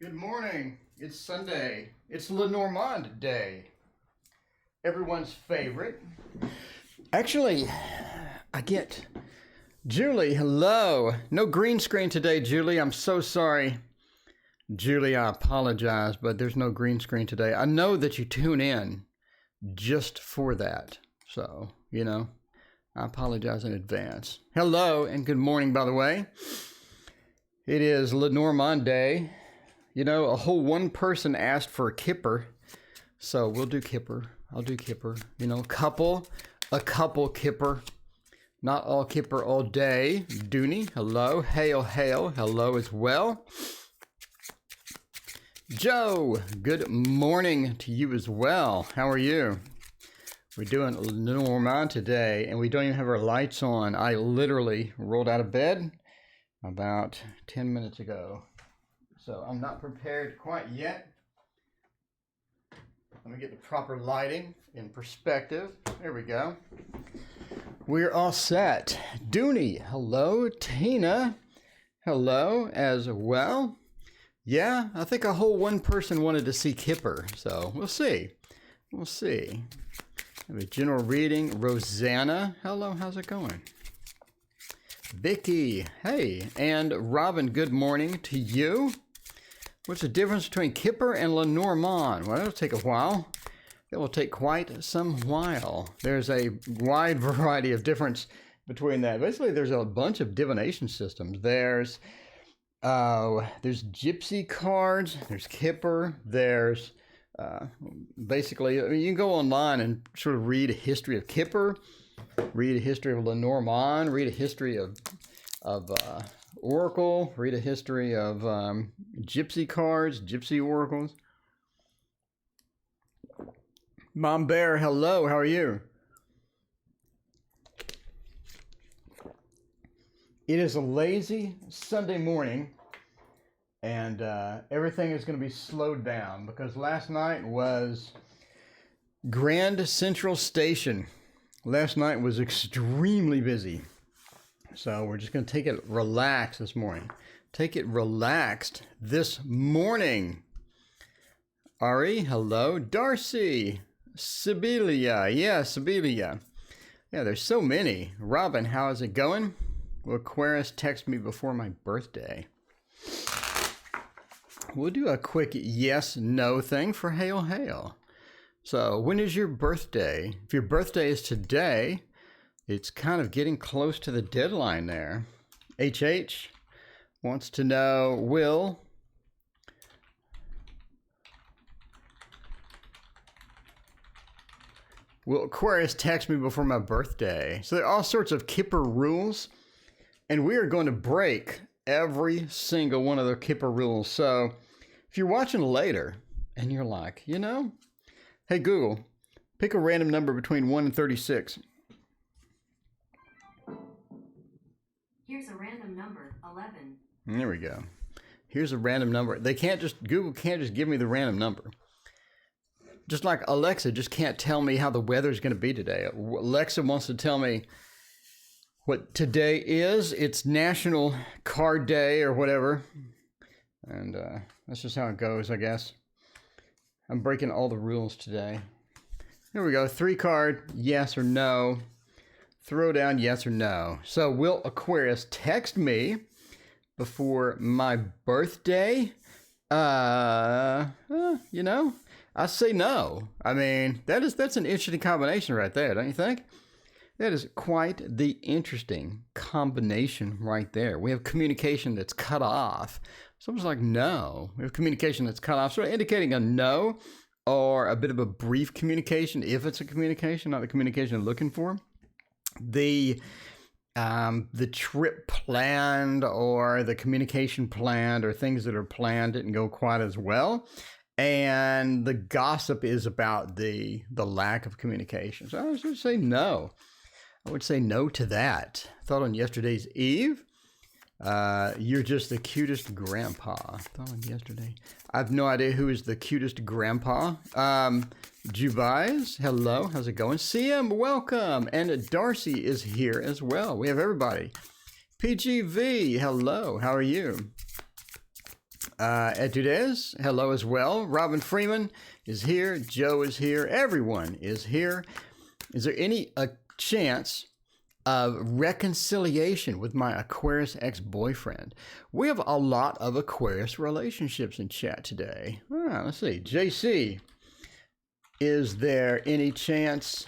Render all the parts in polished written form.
Good morning. It's Sunday. It's Lenormand Day. Everyone's favorite. Actually, I get Julie. Hello. No green screen today, Julie. I'm so sorry. Julie, I apologize, but there's no green screen today. I know that you tune in just for that. So, I apologize in advance. Hello and good morning, by the way. It is Lenormand Day. A whole one person asked for a kipper, so we'll do kipper. I'll do kipper. A couple kipper. Not all kipper all day. Dooney, hello. Hail, hello as well. Joe, good morning to you as well. How are you? We're doing Lenormand today, and we don't even have our lights on. I literally rolled out of bed about 10 minutes ago. So I'm not prepared quite yet. Let me get the proper lighting in perspective. There we go. We're all set. Dooney, hello. Tina, hello as well. Yeah, I think a whole one person wanted to see Kipper, so we'll see. We'll see. Have a general reading. Rosanna, hello, how's it going? Vicky, hey. And Robin, good morning to you. What's the difference between Kipper and Lenormand? Well, it'll take a while. It will take quite some while. There's a wide variety of difference between that. Basically, there's a bunch of divination systems. There's gypsy cards. There's Kipper. There's basically, you can go online and sort of read a history of Kipper, read a history of Lenormand, read a history of Oracle, read a history of gypsy cards, gypsy oracles. Mom Bear, hello, how are you? It is a lazy Sunday morning, and everything is going to be slowed down because last night was Grand Central Station. Last night was extremely busy. So we're just going to take it relaxed this morning. Take it relaxed this morning. Ari, hello. Darcy. Sibilia. Yeah, Sibilia. Yeah, there's so many. Robin, how is it going? Will Aquarius text me before my birthday? We'll do a quick yes-no thing for hail. So when is your birthday? If your birthday is today, it's kind of getting close to the deadline there. HH wants to know, will Aquarius text me before my birthday? So there are all sorts of Kipper rules, and we are going to break every single one of the Kipper rules. So if you're watching later and you're like, hey Google, pick a random number between 1 and 36. Here's a random number, 11. There we go. Here's a random number. Google can't just give me the random number. Just like Alexa just can't tell me how the weather is going to be today. Alexa wants to tell me what today is. It's National Card Day or whatever. And that's just how it goes, I guess. I'm breaking all the rules today. Here we go. 3 card, yes or no. Throw down yes or no. So will Aquarius text me before my birthday? I say no. I mean, that's an interesting combination right there, don't you think? That is quite the interesting combination right there. We have communication that's cut off. Someone's like, no. We have communication that's cut off, sort of indicating a no or a bit of a brief communication, if it's a communication, not the communication I'm looking for. The trip planned or the communication planned or things that are planned didn't go quite as well. And the gossip is about the lack of communication. So I would say no. I would say no to that. Thought on yesterday's Eve, you're just the cutest grandpa. Thought on yesterday. I have no idea who is the cutest grandpa. Jubais, hello, how's it going? CM, welcome. And Darcy is here as well. We have everybody. PGV, hello, how are you? Etudes, hello as well. Robin Freeman is here. Joe is here. Everyone is here. Is there any chance of reconciliation with my Aquarius ex-boyfriend? We have a lot of Aquarius relationships in chat today. Let's see. JC, is there any chance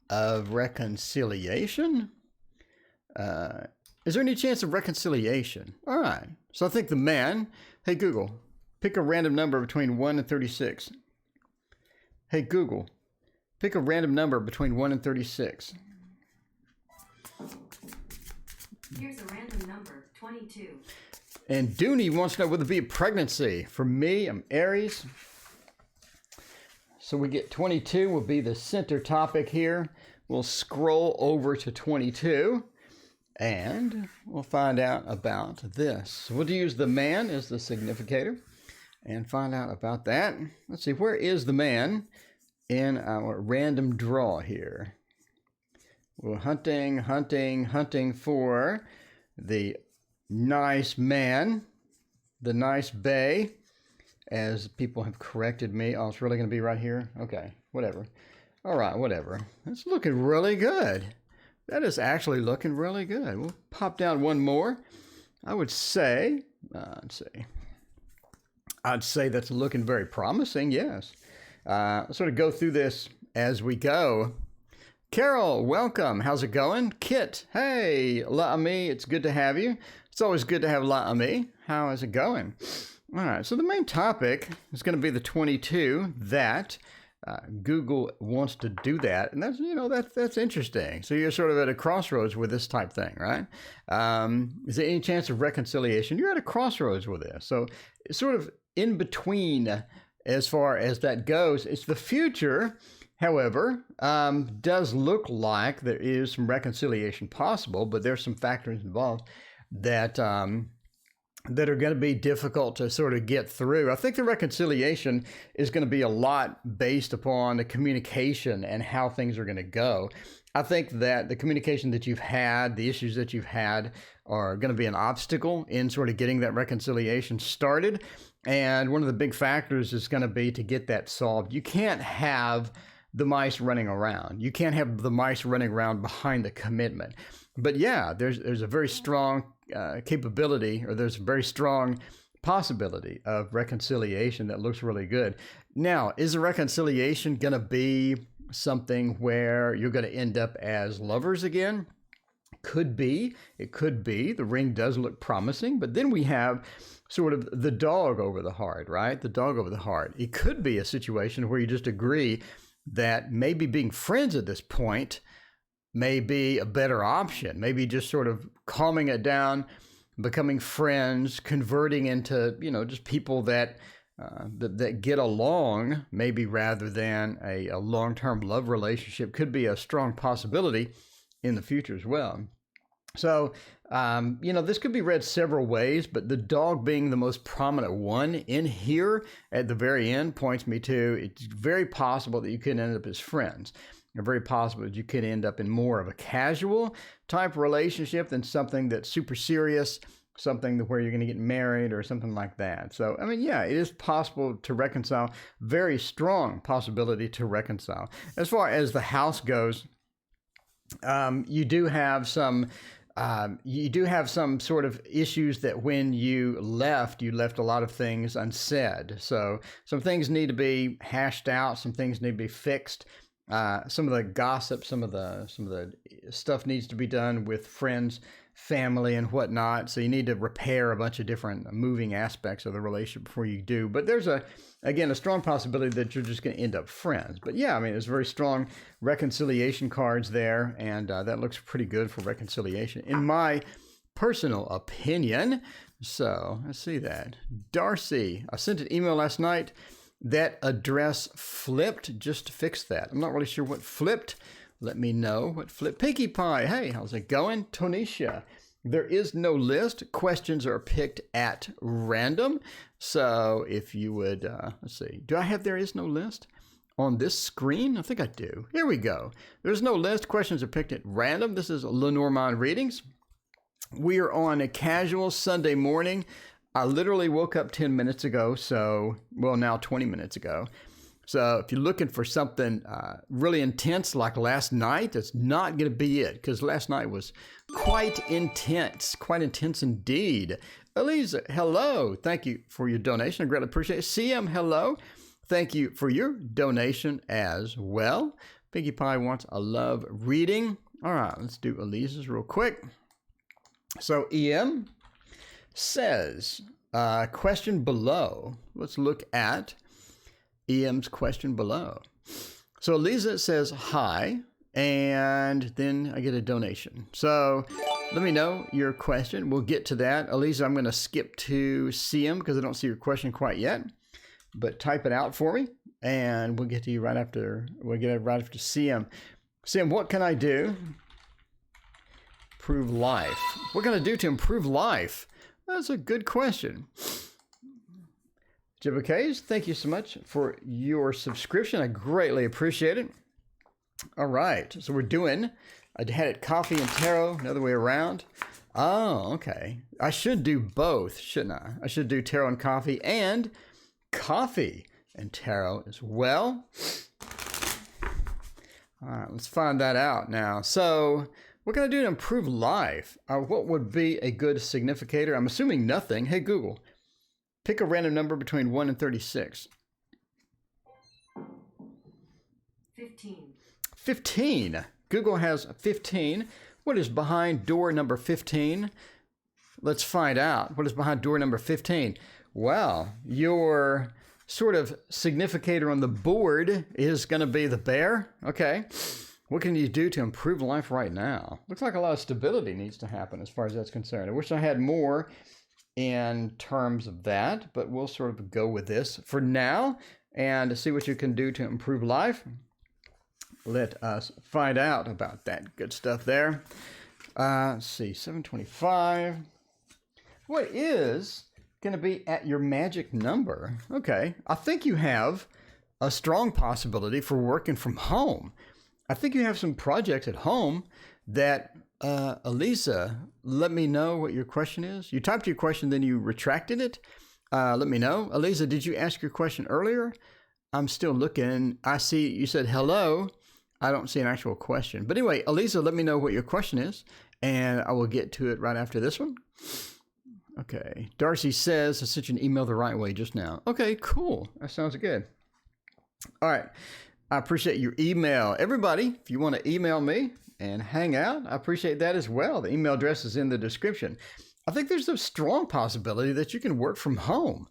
of reconciliation? Is there any chance of reconciliation? All right. So I think the man, hey Google, pick a random number between 1 and 36. Hey Google, pick a random number between 1 and 36. Here's a random number, 22. And Dooney wants to know, will it be a pregnancy? For me, I'm Aries. So we get 22 will be the center topic here. We'll scroll over to 22 and we'll find out about this. We'll use the man as the significator and find out about that. Let's see, where is the man in our random draw here? We're hunting for the nice man, the nice bae, as people have corrected me. Oh, it's really going to be right here? Okay, whatever. All right, whatever. It's looking really good. That is actually looking really good. We'll pop down one more. I would say, I'd say that's looking very promising, yes. Let's sort of go through this as we go. Carol, welcome. How's it going? Kit, hey, La'ami, it's good to have you. It's always good to have La'ami. How is it going? All right, so the main topic is going to be the 22 that Google wants to do that, and that's interesting. So you're sort of at a crossroads with this type thing, right? Is there any chance of reconciliation? You're at a crossroads with this, so it's sort of in between as far as that goes. It's the future, however, does look like there is some reconciliation possible, but there's some factors involved that that are going to be difficult to sort of get through. I think the reconciliation is going to be a lot based upon the communication and how things are going to go. I think that the communication that you've had, the issues that you've had, are going to be an obstacle in sort of getting that reconciliation started. And one of the big factors is going to be to get that solved. You can't have the mice running around. You can't have the mice running around behind the commitment. But yeah, there's a very strong capability, or there's a very strong possibility of reconciliation that looks really good. Now, is a reconciliation going to be something where you're going to end up as lovers again? Could be. It could be. The ring does look promising, but then we have sort of the dog over the heart, right? The dog over the heart. It could be a situation where you just agree that maybe being friends at this point may be a better option. Maybe just sort of calming it down, becoming friends, converting into, just people that get along, maybe rather than a long-term love relationship could be a strong possibility in the future as well. So, this could be read several ways, but the dog being the most prominent one in here at the very end points me to it's very possible that you could end up as friends. Or very possible that you could end up in more of a casual type relationship than something that's super serious, something where you're going to get married or something like that. So, it is possible to reconcile. Very strong possibility to reconcile. As far as the house goes, you do have some sort of issues that when you left a lot of things unsaid. So some things need to be hashed out. Some things need to be fixed. Some of the gossip, some of the stuff needs to be done with friends, family, and whatnot. So you need to repair a bunch of different moving aspects of the relationship before you do. But there's a strong possibility that you're just going to end up friends. But yeah, there's very strong reconciliation cards there, and that looks pretty good for reconciliation, in my personal opinion. So let's see that. Darcy, I sent an email last night. That address flipped. Just to fix that. I'm not really sure what flipped. Let me know what flipped. Pinkie Pie, hey, how's it going? Tonisha, there is no list. Questions are picked at random. So if you would, let's see. Do I have there is no list on this screen? I think I do. Here we go. There's no list. Questions are picked at random. This is Lenormand Readings. We are on a casual Sunday morning. I literally woke up 10 minutes ago, now 20 minutes ago. So if you're looking for something really intense like last night, that's not going to be it, because last night was quite intense indeed. Elisa, hello. Thank you for your donation. I greatly appreciate it. CM, hello. Thank you for your donation as well. Pinkie Pie wants a love reading. All right, let's do Elisa's real quick. So EM says, question below. Let's look at EM's question below. So Elisa says, hi, and then I get a donation. So let me know your question. We'll get to that. Elisa, I'm going to skip to CM because I don't see your question quite yet, but type it out for me and we'll get to you right after. We'll get it right after CM. CM, what can I do? Improve life. What can I do to improve life? That's a good question. Jibba K's, thank you so much for your subscription. I greatly appreciate it. All right, so we're doing, I had it coffee and tarot, another way around. Oh, okay. I should do both, shouldn't I? I should do tarot and coffee and tarot as well. All right, let's find that out now. So what can I do to improve life? What would be a good significator? I'm assuming nothing. Hey, Google, pick a random number between 1 and 36. 15. 15. Google has 15. What is behind door number 15? Let's find out. What is behind door number 15? Well, your sort of significator on the board is going to be the bear. Okay. What can you do to improve life right now? Looks like a lot of stability needs to happen as far as that's concerned. I wish I had more in terms of that, but we'll sort of go with this for now and see what you can do to improve life. Let us find out about that good stuff there. Let's see, 725. What is going to be at your magic number? Okay, I think you have a strong possibility for working from home. I think you have some projects at home that, Elisa, let me know what your question is. You typed your question, then you retracted it. Let me know. Elisa, did you ask your question earlier? I'm still looking. I see you said hello. I don't see an actual question. But anyway, Elisa, let me know what your question is, and I will get to it right after this one. Okay. Darcy says, I sent you an email the right way just now. Okay, cool. That sounds good. All right. I appreciate your email. Everybody, if you want to email me and hang out, I appreciate that as well. The email address is in the description. I think there's a strong possibility that you can work from home.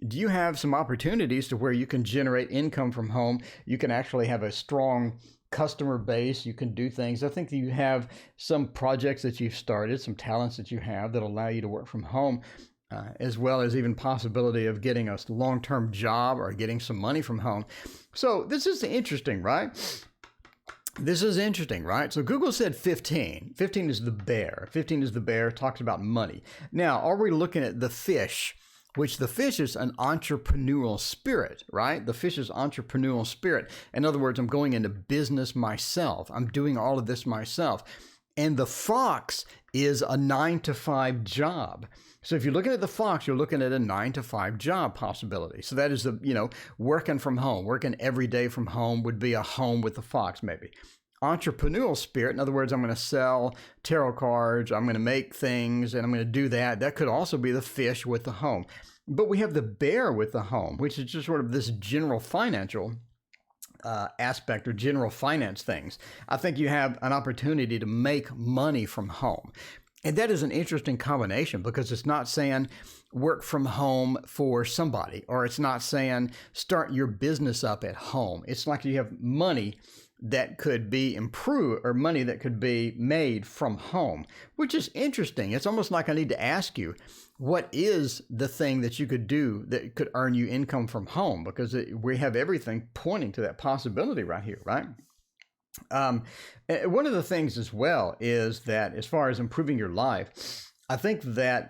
Do you have some opportunities to where you can generate income from home? You can actually have a strong customer base. You can do things. I think that you have some projects that you've started, some talents that you have that allow you to work from home, as well as even possibility of getting a long-term job or getting some money from home. So this is interesting, right? This is interesting, right? So Google said 15. 15 is the bear. 15 is the bear, talks about money. Now, are we looking at the fish? Which the fish is an entrepreneurial spirit, right? The fish is entrepreneurial spirit. In other words, I'm going into business myself. I'm doing all of this myself. And the fox is a 9-to-5 job. So if you're looking at the fox, you're looking at a 9-to-5 job possibility. So that is the, working from home, working every day from home would be a home with the fox maybe. Entrepreneurial spirit, in other words, I'm going to sell tarot cards, I'm going to make things, and I'm going to do that. That could also be the fish with the home. But we have the bear with the home, which is just sort of this general financial aspect or general finance things. I think you have an opportunity to make money from home. And that is an interesting combination because it's not saying work from home for somebody, or it's not saying start your business up at home. It's like you have money that could be improved or money that could be made from home, which is interesting. It's almost like I need to ask you, what is the thing that you could do that could earn you income from home? Because we have everything pointing to that possibility right here, right? One of the things as well is that as far as improving your life, I think that,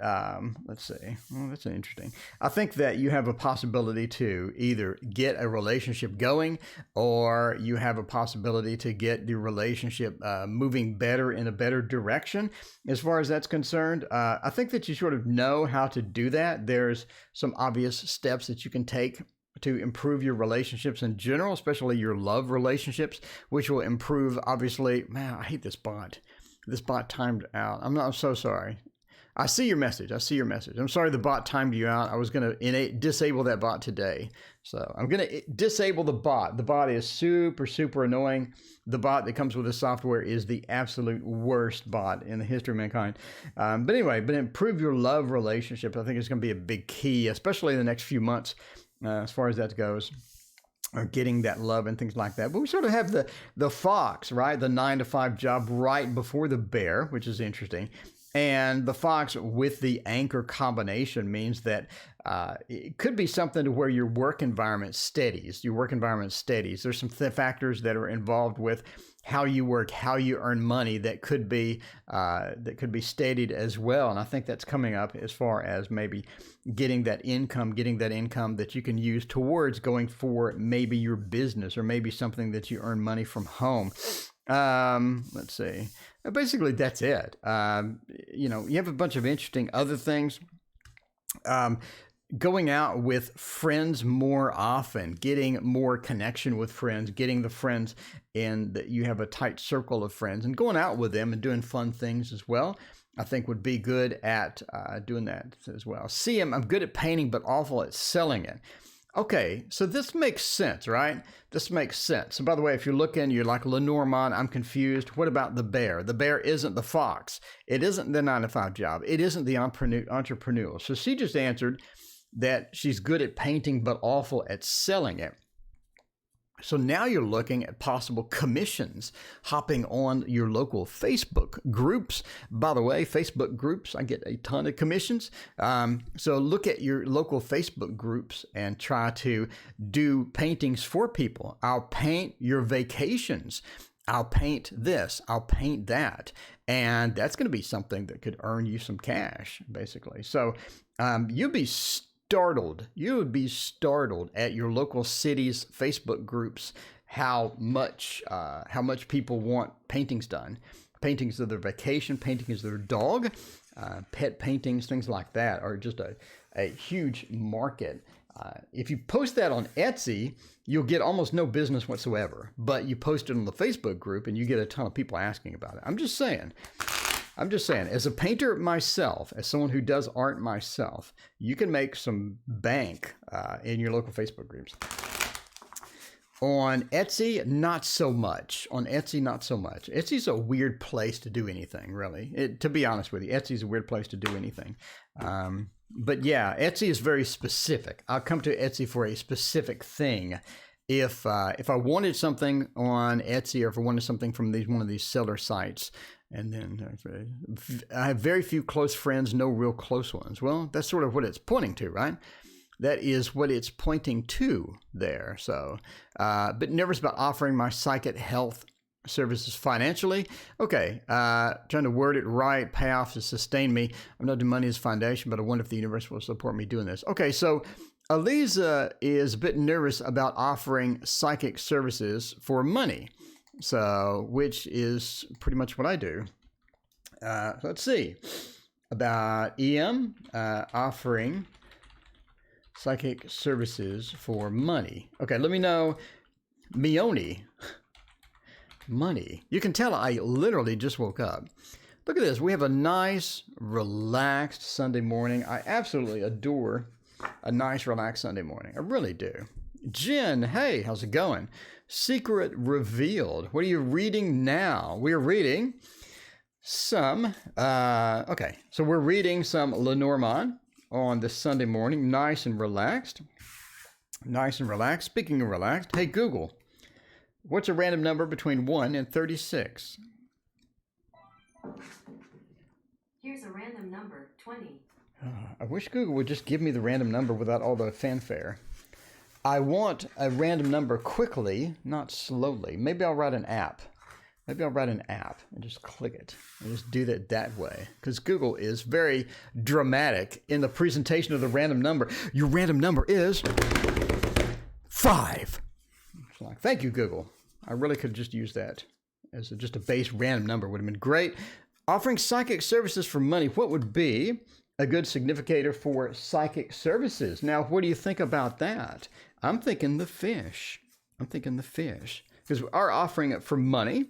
let's see, well, that's interesting. I think that you have a possibility to either get a relationship going, or you have a possibility to get the relationship moving better in a better direction as far as that's concerned. I think that you sort of know how to do that. There's some obvious steps that you can take to improve your relationships in general, especially your love relationships, which will improve, obviously. Man, I hate this bot. This bot timed out. I'm so sorry. I see your message. I'm sorry the bot timed you out. I was going to disable that bot today. So I'm going to disable the bot. The bot is super, super annoying. The bot that comes with the software is the absolute worst bot in the history of mankind. But anyway, improve your love relationship. I think it's going to be a big key, especially in the next few months as far as that goes. Or getting that love and things like that. But we sort of have the fox, right? The 9-to-5 job right before the bear, which is interesting. And the fox with the anchor combination means that it could be something to where your work environment steadies. There's some factors that are involved with how you work, how you earn money that could be steadied as well. And I think that's coming up as far as maybe getting that income that you can use towards going for maybe your business or maybe something that you earn money from home. Let's see. Basically, that's it. You have a bunch of interesting other things. Going out with friends more often, getting more connection with friends, getting the friends in that you have a tight circle of friends, and going out with them and doing fun things as well, I think would be good at doing that as well. See, I'm good at painting, but awful at selling it. Okay, so this makes sense, right? This makes sense. And by the way, if you're looking, you're like, Lenormand, I'm confused. What about the bear? The bear isn't the fox. It isn't the 9-to-5 job. It isn't the entrepreneur. So she just answered that she's good at painting, but awful at selling it. So now you're looking at possible commissions, hopping on your local Facebook groups. By the way, Facebook groups, I get a ton of commissions. So look at your local Facebook groups and try to do paintings for people. I'll paint your vacations. I'll paint this. I'll paint that. And that's going to be something that could earn you some cash, basically. So you'll be startled. You would be startled at your local city's Facebook groups how much people want paintings done. Paintings of their vacation, paintings of their dog, pet paintings, things like that are just a huge market. If you post that on Etsy, you'll get almost no business whatsoever. But you post it on the Facebook group and you get a ton of people asking about it. I'm just saying, as a painter myself, as someone who does art myself, you can make some bank in your local Facebook groups. On Etsy, not so much. Etsy's a weird place to do anything, really. To be honest with you, Etsy's a weird place to do anything. But yeah, Etsy is very specific. I'll come to Etsy for a specific thing. If I wanted something on Etsy, or if I wanted something from one of these seller sites, and then I have very few close friends, no real close ones. Well, that's sort of what it's pointing to, right? That is what it's pointing to there. So, but nervous about offering my psychic health services financially. Okay, trying to word it right. Payoff to sustain me. I'm not doing money as foundation, but I wonder if the universe will support me doing this. Okay, so Aliza is a bit nervous about offering psychic services for money. So, which is pretty much what I do. So let's see about EM offering psychic services for money. Okay, let me know. Mioni, money. You can tell I literally just woke up. Look at this. We have a nice, relaxed Sunday morning. I absolutely adore a nice, relaxed Sunday morning. I really do. Jen, hey, how's it going? Secret revealed. What are you reading now? We're reading some, okay, so we're reading some Lenormand on this Sunday morning. Nice and relaxed. Speaking of relaxed, hey, Google, what's a random number between 1 and 36? Here's a random number, 20. I wish Google would just give me the random number without all the fanfare. I want a random number quickly, not slowly. Maybe I'll write an app. Maybe I'll write an app and just click it and just do that way. Because Google is very dramatic in the presentation of the random number. Your random number is 5. It's like, thank you, Google. I really could just use that as just a base random number. Would have been great. Offering psychic services for money. What would be a good significator for psychic services? Now, what do you think about that? I'm thinking the fish. Because we are offering it for money.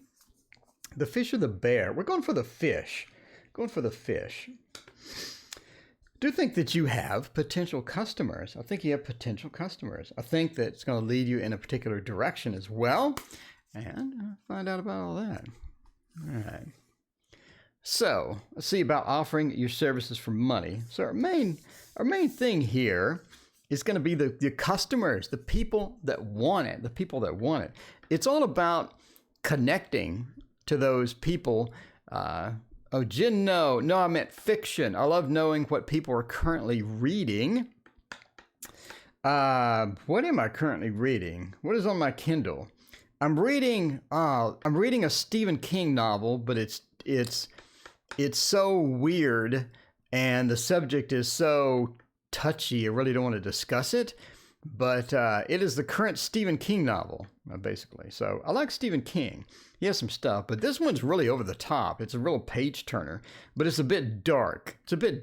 The fish or the bear? We're going for the fish. Do think that you have potential customers. I think you have potential customers. I think that it's going to lead you in a particular direction as well. And find out about all that. All right. So let's see about offering your services for money. So our main thing here is going to be the customers, the people that want it, It's all about connecting to those people. Jen, no, I meant fiction. I love knowing what people are currently reading. What am I currently reading? What is on my Kindle? I'm reading a Stephen King novel, but it's so weird and the subject is so touchy. I really don't want to discuss it, but it is the current Stephen King novel, basically. So I like Stephen King. He has some stuff, but this one's really over the top. It's a real page turner, but it's a bit dark. To be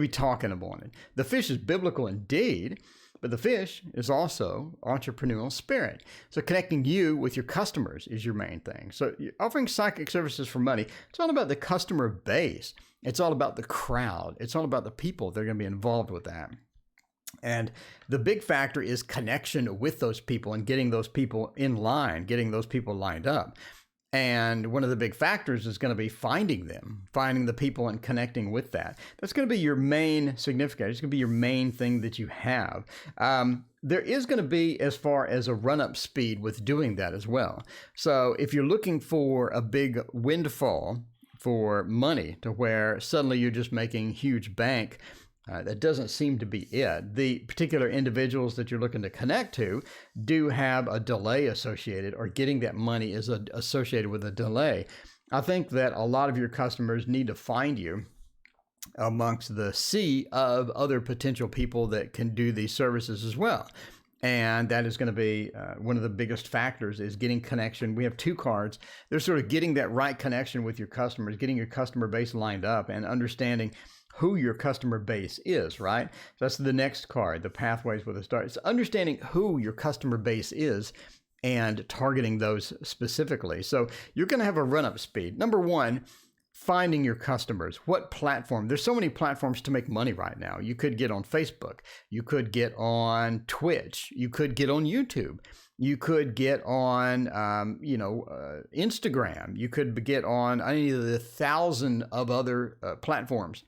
talking about it. The fish is biblical indeed, but the fish is also entrepreneurial spirit. So connecting you with your customers is your main thing. So offering psychic services for money, it's all about the customer base. It's all about the crowd. It's all about the people that are going to be involved with that. And the big factor is connection with those people and getting those people in line, getting those people lined up. And one of the big factors is going to be finding the people and connecting with that. That's going to be your main significant. It's going to be your main thing that you have. There is going to be as far as a run-up speed with doing that as well. So if you're looking for a big windfall for money to where suddenly you're just making huge bank, that doesn't seem to be it. The particular individuals that you're looking to connect to do have a delay associated, or getting that money is associated with a delay. I think that a lot of your customers need to find you amongst the sea of other potential people that can do these services as well. And that is going to be one of the biggest factors is getting connection. We have 2 cards. They're sort of getting that right connection with your customers, getting your customer base lined up and understanding who your customer base is, right? So that's the next card, the pathways with a start. It's understanding who your customer base is and targeting those specifically. So you're going to have a run-up speed. Number 1, finding your customers. What platform? There's so many platforms to make money right now. You could get on Facebook. You could get on Twitch. You could get on YouTube. You could get on, Instagram. You could get on any of the 1,000 of other platforms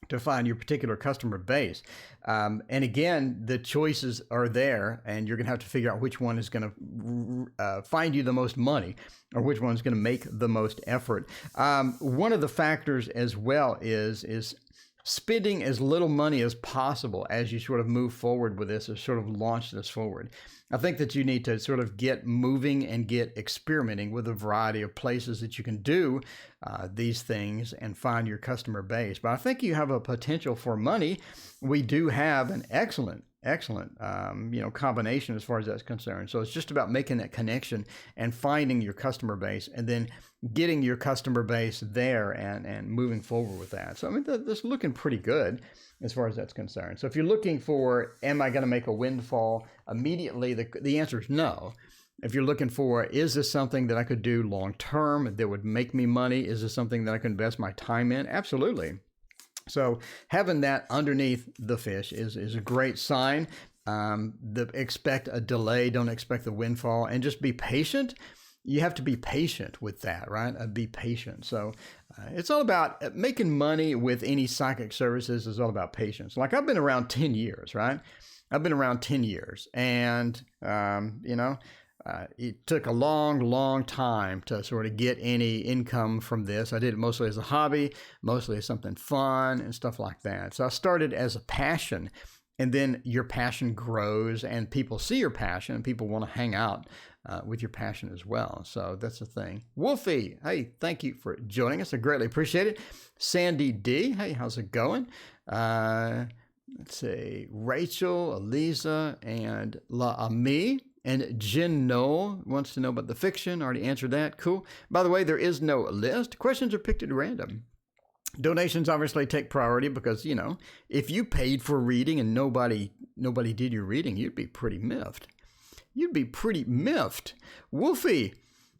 to find your particular customer base. And again, the choices are there, and you're going to have to figure out which one is going to find you the most money, or which one is going to make the most effort. One of the factors as well is spending as little money as possible as you sort of move forward with this, or sort of launch this forward. I think that you need to sort of get moving and get experimenting with a variety of places that you can do these things and find your customer base. But I think you have a potential for money. We do have an excellent combination as far as that's concerned. So it's just about making that connection and finding your customer base, and then getting your customer base there and moving forward with that. So I mean, that's looking pretty good as far as that's concerned. So if you're looking for, am I going to make a windfall immediately? The answer is no. If you're looking for, is this something that I could do long term that would make me money? Is this something that I can invest my time in? Absolutely. So having that underneath the fish is a great sign. Expect a delay, don't expect the windfall, and just be patient. You have to be patient with that, right? Be patient. So it's all about making money with any psychic services is all about patience. Like I've been around 10 years, right? I've been around 10 years, and, it took a long time to sort of get any income from this. I did it mostly as a hobby, mostly as something fun and stuff like that. So I started as a passion, and then your passion grows and people see your passion and people want to hang out with your passion as well. So that's the thing. Wolfie, hey, thank you for joining us. I greatly appreciate it. Sandy D, hey, how's it going? Let's see, Rachel, Eliza, and La Ami, and Jen Noel wants to know about the fiction. Already answered that. Cool. By the way, there is no list. Questions are picked at random. Donations obviously take priority because, you know, if you paid for reading and nobody did your reading, you'd be pretty miffed. You'd be pretty miffed. Wolfie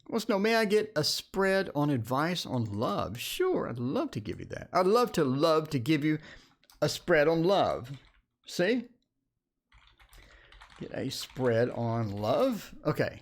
wants to know, may I get a spread on advice on love? Sure, I'd love to give you that. I'd love to give you a spread on love. See? Get a spread on love. Okay.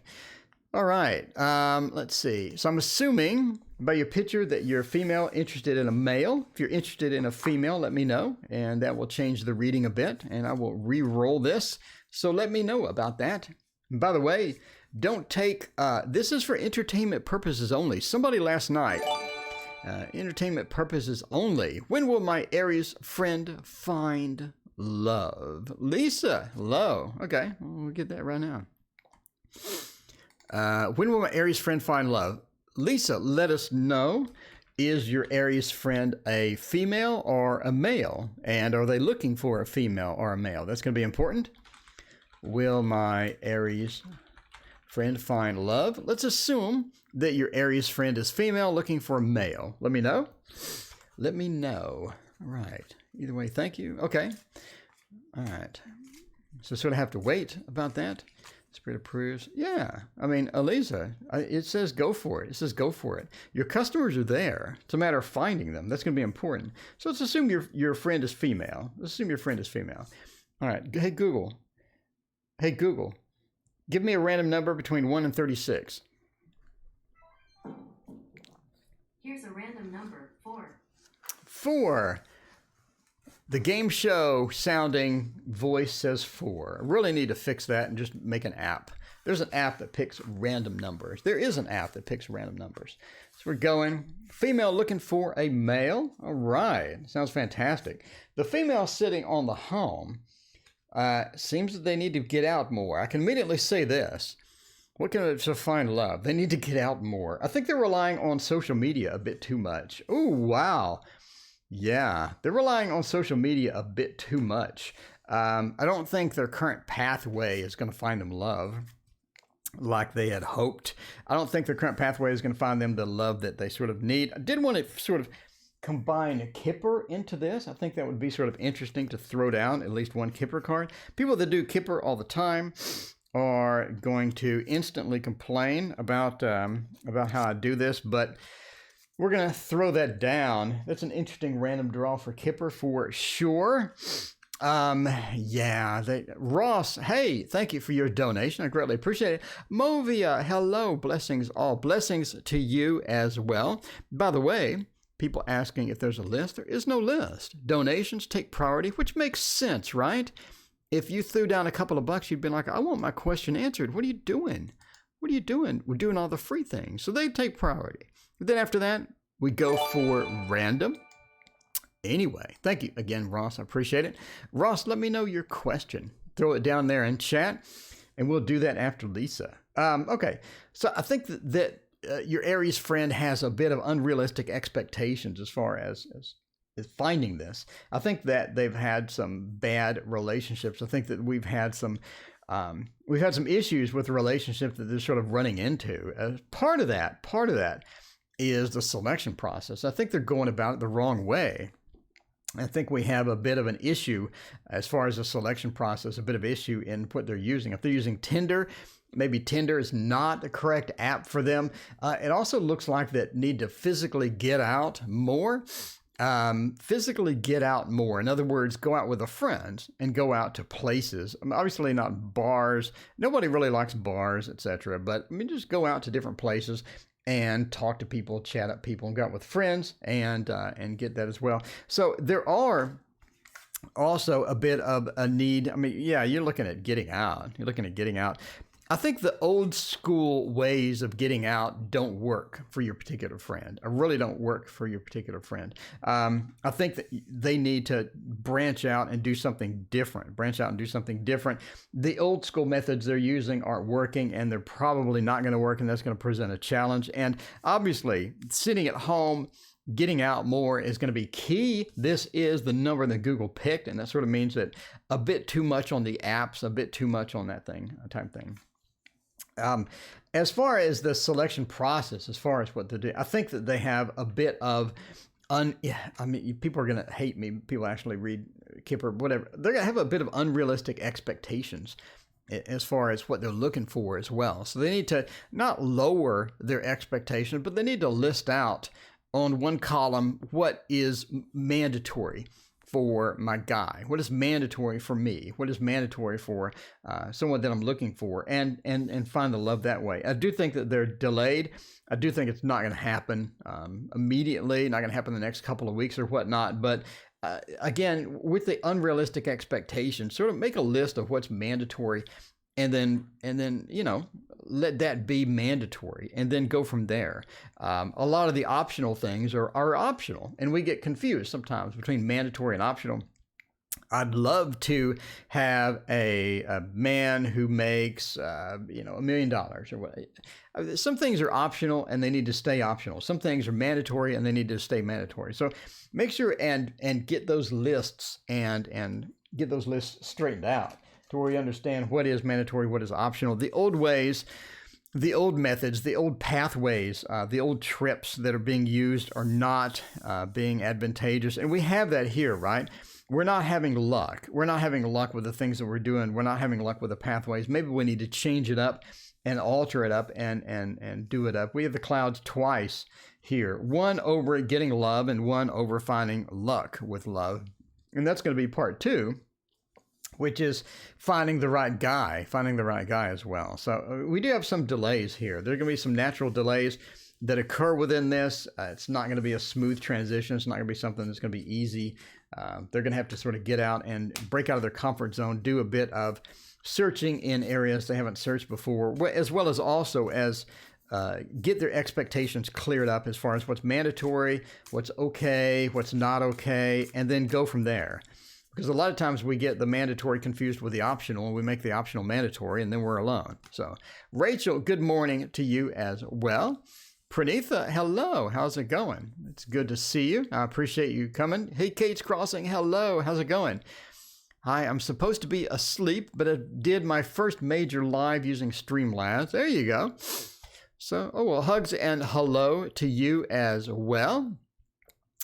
All right. Let's see. So I'm assuming by your picture that you're a female interested in a male. If you're interested in a female, let me know, and that will change the reading a bit, and I will re-roll this. So let me know about that. And by the way, don't take, this is for entertainment purposes only. Somebody last night, entertainment purposes only. When will my Aries friend find love? Lisa, hello. Okay, we'll get that right now. When will my Aries friend find love? Lisa, let us know. Is your Aries friend a female or a male? And are they looking for a female or a male? That's going to be important. Will my Aries friend find love? Let's assume that your Aries friend is female looking for a male. Let me know. Let me know. All right. Either way, thank you. Okay. All right. So sort of have to wait about that. Spirit approves. Yeah. I mean, Eliza, it says go for it. It says go for it. Your customers are there. It's a matter of finding them. That's going to be important. So let's assume your friend is female. Let's assume your friend is female. All right. Hey, Google. Hey, Google. Give me a random number between 1 and 36. Here's a random number, 4. 4. The game show sounding voice says 4. I really need to fix that and just make an app. There's an app that picks random numbers. There is an app that picks random numbers. So we're going female looking for a male. All right. Sounds fantastic. The female sitting on the home seems that they need to get out more. I can immediately say this. What can to find love? They need to get out more. I think they're relying on social media a bit too much. Oh, wow. Yeah, they're relying on social media a bit too much. I don't think their current pathway is going to find them love like they had hoped. I don't think their current pathway is going to find them the love that they sort of need. I did want to sort of combine a Kipper into this. I think that would be sort of interesting to throw down at least one Kipper card. People that do Kipper all the time are going to instantly complain about how I do this, but we're going to throw that down. That's an interesting random draw for Kipper for sure. Yeah, Ross, hey, thank you for your donation. I greatly appreciate it. Movia, hello, blessings, all blessings to you as well. By the way, people asking if there's a list. There is no list. Donations take priority, which makes sense, right? If you threw down a couple of bucks, you'd been like, I want my question answered. What are you doing? What are you doing? We're doing all the free things. So they take priority. But then after that, we go for random. Anyway, thank you again, Ross. I appreciate it. Ross, let me know your question. Throw it down there in chat, and we'll do that after Lisa. Okay, so I think that your Aries friend has a bit of unrealistic expectations as far as finding this. I think that they've had some bad relationships. I think that we've had some issues with the relationship that they're sort of running into. Part of that is the selection process. I think they're going about it the wrong way. I think we have a bit of an issue as far as the selection process, a bit of issue in what they're using. If they're using Tinder, maybe Tinder is not the correct app for them. It also looks like that need to physically get out more. Physically get out more. In other words, go out with a friend and go out to places. I mean, obviously not bars. Nobody really likes bars, etc. But I mean, just go out to different places and talk to people, chat up people, and go out with friends and get that as well. So there are also a bit of a need. I mean, yeah, you're looking at getting out. I think the old school ways of getting out don't work for your particular friend. I really don't work for your particular friend. I think that they need to branch out and do something different. The old school methods they're using aren't working, and they're probably not going to work, and that's going to present a challenge. And obviously, sitting at home, getting out more is going to be key. This is the number that Google picked, and that sort of means that a bit too much on the apps, a bit too much on that thing, type thing. As far as the selection process, as far as what to do, I think that they have a bit of people are going to hate me. People actually read Kipper, whatever. They're going to have a bit of unrealistic expectations as far as what they're looking for as well. So they need to not lower their expectations, but they need to list out on one column what is mandatory for my guy, what is mandatory for me, what is mandatory for someone that I'm looking for, and find the love that way. I do think that they're delayed. I do think it's not going to happen immediately, not going to happen in the next couple of weeks or whatnot. But again, with the unrealistic expectations, sort of make a list of what's mandatory, and then let that be mandatory, and then go from there. A lot of the optional things are optional, and we get confused sometimes between mandatory and optional. I'd love to have a man who makes $1 million or what. Some things are optional and they need to stay optional. Some things are mandatory and they need to stay mandatory. So make sure and get those lists and get those lists straightened out to where you understand what is mandatory, what is optional. The old ways, the old methods, the old pathways, the old trips that are being used are not being advantageous. And we have that here, right? We're not having luck. We're not having luck with the things that we're doing. We're not having luck with the pathways. Maybe we need to change it up and alter it up and do it up. We have the clouds twice here. One over getting love and one over finding luck with love. And that's going to be part 2, which is finding the right guy as well. So we do have some delays here. There are going to be some natural delays that occur within this. It's not going to be a smooth transition. It's not going to be something that's going to be easy. They're going to have to sort of get out and break out of their comfort zone, do a bit of searching in areas they haven't searched before, as well as also as get their expectations cleared up as far as what's mandatory, what's okay, what's not okay, and then go from there. Because a lot of times we get the mandatory confused with the optional, and we make the optional mandatory, and then we're alone. So, Rachel, good morning to you as well. Pranitha, hello. How's it going? It's good to see you. I appreciate you coming. Hey, Kate's Crossing, hello. How's it going? Hi, I'm supposed to be asleep, but I did my first major live using Streamlabs. There you go. So, hugs and hello to you as well.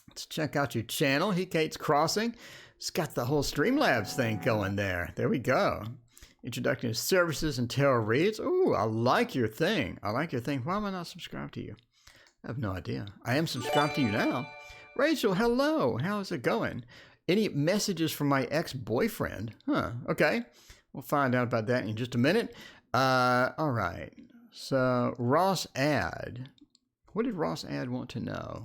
Let's check out your channel. Hey, Kate's Crossing. It's got the whole Streamlabs thing going there. There we go. Introductory services and tarot reads. Ooh, I like your thing. Why am I not subscribed to you? I have no idea. I am subscribed to you now. Rachel, hello. How is it going? Any messages from my ex-boyfriend? Okay. We'll find out about that in just a minute. All right. So, Ross Ad. What did Ross Ad want to know?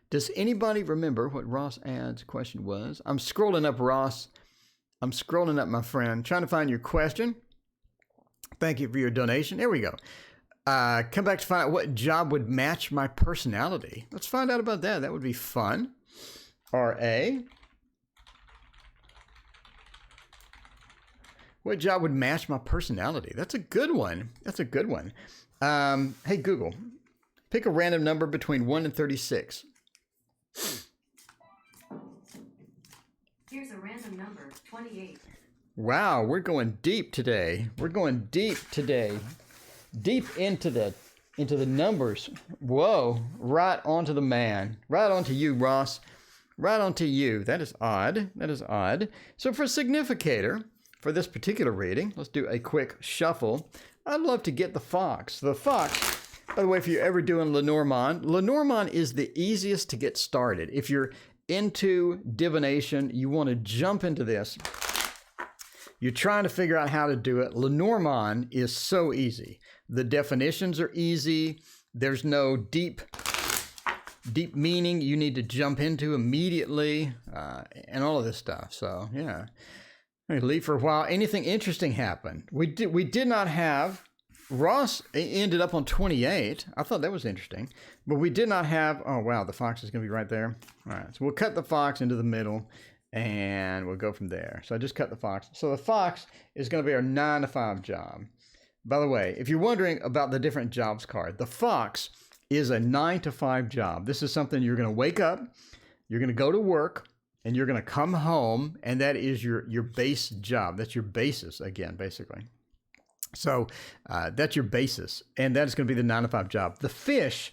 Does anybody remember what Ross Ad's question was? I'm scrolling up, Ross. I'm scrolling up, my friend, trying to find your question. Thank you for your donation. There we go. Come back to find out what job would match my personality. Let's find out about that. That would be fun. R.A. What job would match my personality? That's a good one. Hey, Google, pick a random number between 1 and 36. Here's a random number, 28. Wow, we're going deep today. Deep into the numbers. Whoa, right onto the man. Right onto you, Ross. Right onto you. That is odd. So for significator, for this particular reading, let's do a quick shuffle. I'd love to get the fox. The fox, by the way, if you're ever doing Lenormand is the easiest to get started. If you're into divination, you want to jump into this, you're trying to figure out how to do it. Lenormand is so easy. The definitions are easy. There's no deep meaning you need to jump into immediately, and all of this stuff. So yeah, I'm gonna leave for a while. Anything interesting happened? We did not have Ross ended up on 28. I thought that was interesting. But we did not have... Oh, wow, the fox is going to be right there. All right, so we'll cut the fox into the middle, and we'll go from there. So I just cut the fox. So the fox is going to be our 9 to 5 job. By the way, if you're wondering about the different jobs card, the fox is a 9 to 5 job. This is something you're going to wake up, you're going to go to work, and you're going to come home, and that is your base job. That's your basis, again, basically. So that's your basis, and that is going to be the 9 to 5 job. The fish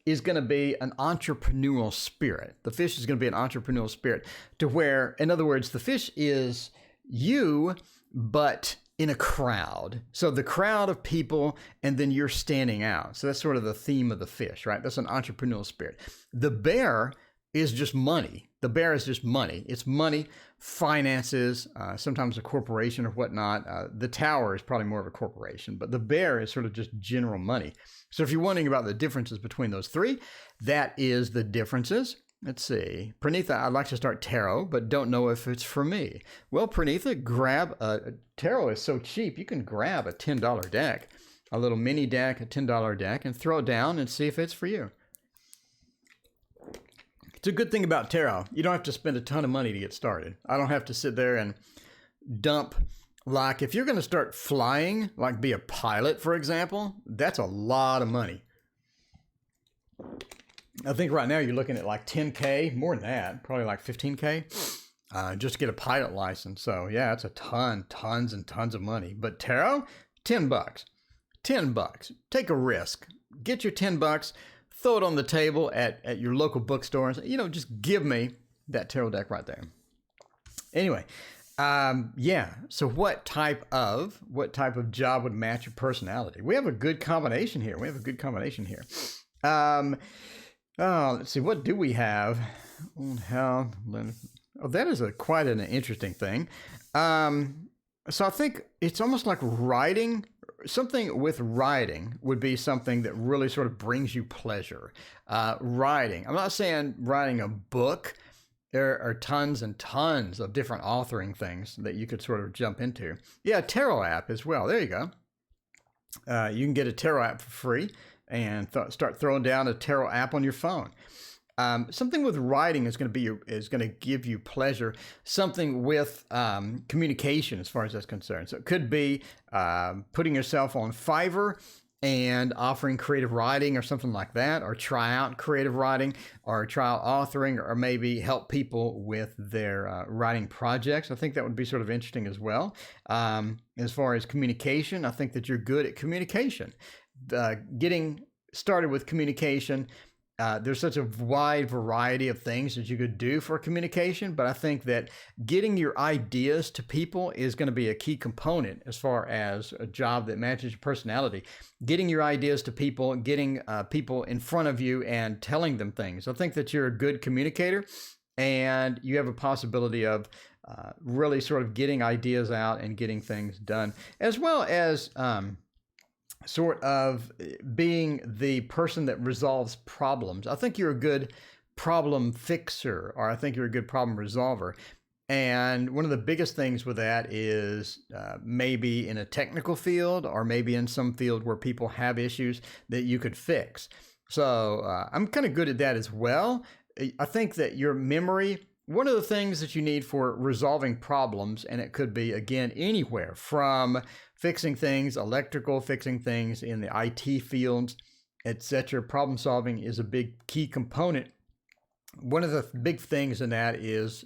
is going to be an entrepreneurial spirit. The fish is going to be an entrepreneurial spirit to where, in other words, the fish is you, but in a crowd. So the crowd of people, and then you're standing out. So that's sort of the theme of the fish, right? That's an entrepreneurial spirit. The bear is just money. The bear is just money. It's money, finances, sometimes a corporation or whatnot. The tower is probably more of a corporation, but the bear is sort of just general money. So if you're wondering about the differences between those three, that is the differences. Let's see. Pranitha, I'd like to start tarot, but don't know if it's for me. Well, Pranitha, grab tarot is so cheap. You can grab a $10 deck, a little mini deck, a $10 deck, and throw it down and see if it's for you. It's a good thing about tarot. You don't have to spend a ton of money to get started. I don't have to sit there and dump, like if you're going to start flying, like be a pilot, for example, that's a lot of money. I think right now you're looking at like 10K, more than that, probably like 15K, just to get a pilot license. So yeah, it's a tons and tons of money. But tarot, $10, $10. Take a risk. Get your $10. Throw it on the table at your local bookstore. Just give me that tarot deck right there. Anyway, yeah. So what type of job would match your personality? We have a good combination here. Let's see. What do we have? Oh, that is quite an interesting thing. So I think it's almost like writing. Something with writing would be something that really sort of brings you pleasure. Writing. I'm not saying writing a book. There are tons and tons of different authoring things that you could sort of jump into. Yeah, tarot app as well. There you go. You can get a tarot app for free and start throwing down a tarot app on your phone. Something with writing is going to give you pleasure. Something with communication, as far as that's concerned. So it could be putting yourself on Fiverr and offering creative writing or something like that, or try out creative writing, or try out authoring, or maybe help people with their writing projects. I think that would be sort of interesting as well. As far as communication, I think that you're good at communication. Getting started with communication. There's such a wide variety of things that you could do for communication, but I think that getting your ideas to people is going to be a key component as far as a job that matches your personality. Getting your ideas to people, getting people in front of you and telling them things. I think that you're a good communicator, and you have a possibility of really sort of getting ideas out and getting things done, as well as sort of being the person that resolves problems. I think you're a good problem fixer, or I think you're a good problem resolver. And one of the biggest things with that is maybe in a technical field, or maybe in some field where people have issues that you could fix. So I'm kind of good at that as well. I think that your memory, one of the things that you need for resolving problems, and it could be, again, anywhere from fixing things, electrical, fixing things in the IT fields, etc. Problem solving is a big key component. One of the big things in that is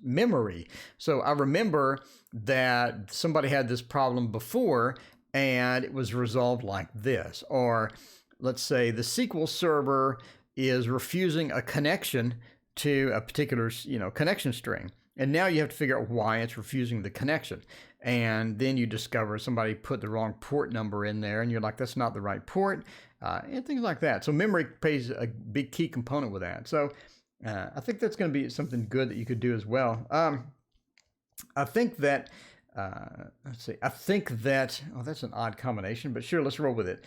memory. So I remember that somebody had this problem before and it was resolved like this. Or let's say the SQL server is refusing a connection to a particular, connection string. And now you have to figure out why it's refusing the connection. And then you discover somebody put the wrong port number in there, and you're like, that's not the right port, and things like that. So memory plays a big key component with that. So I think that's going to be something good that you could do as well. I think that, let's see, oh, that's an odd combination, but sure, let's roll with it.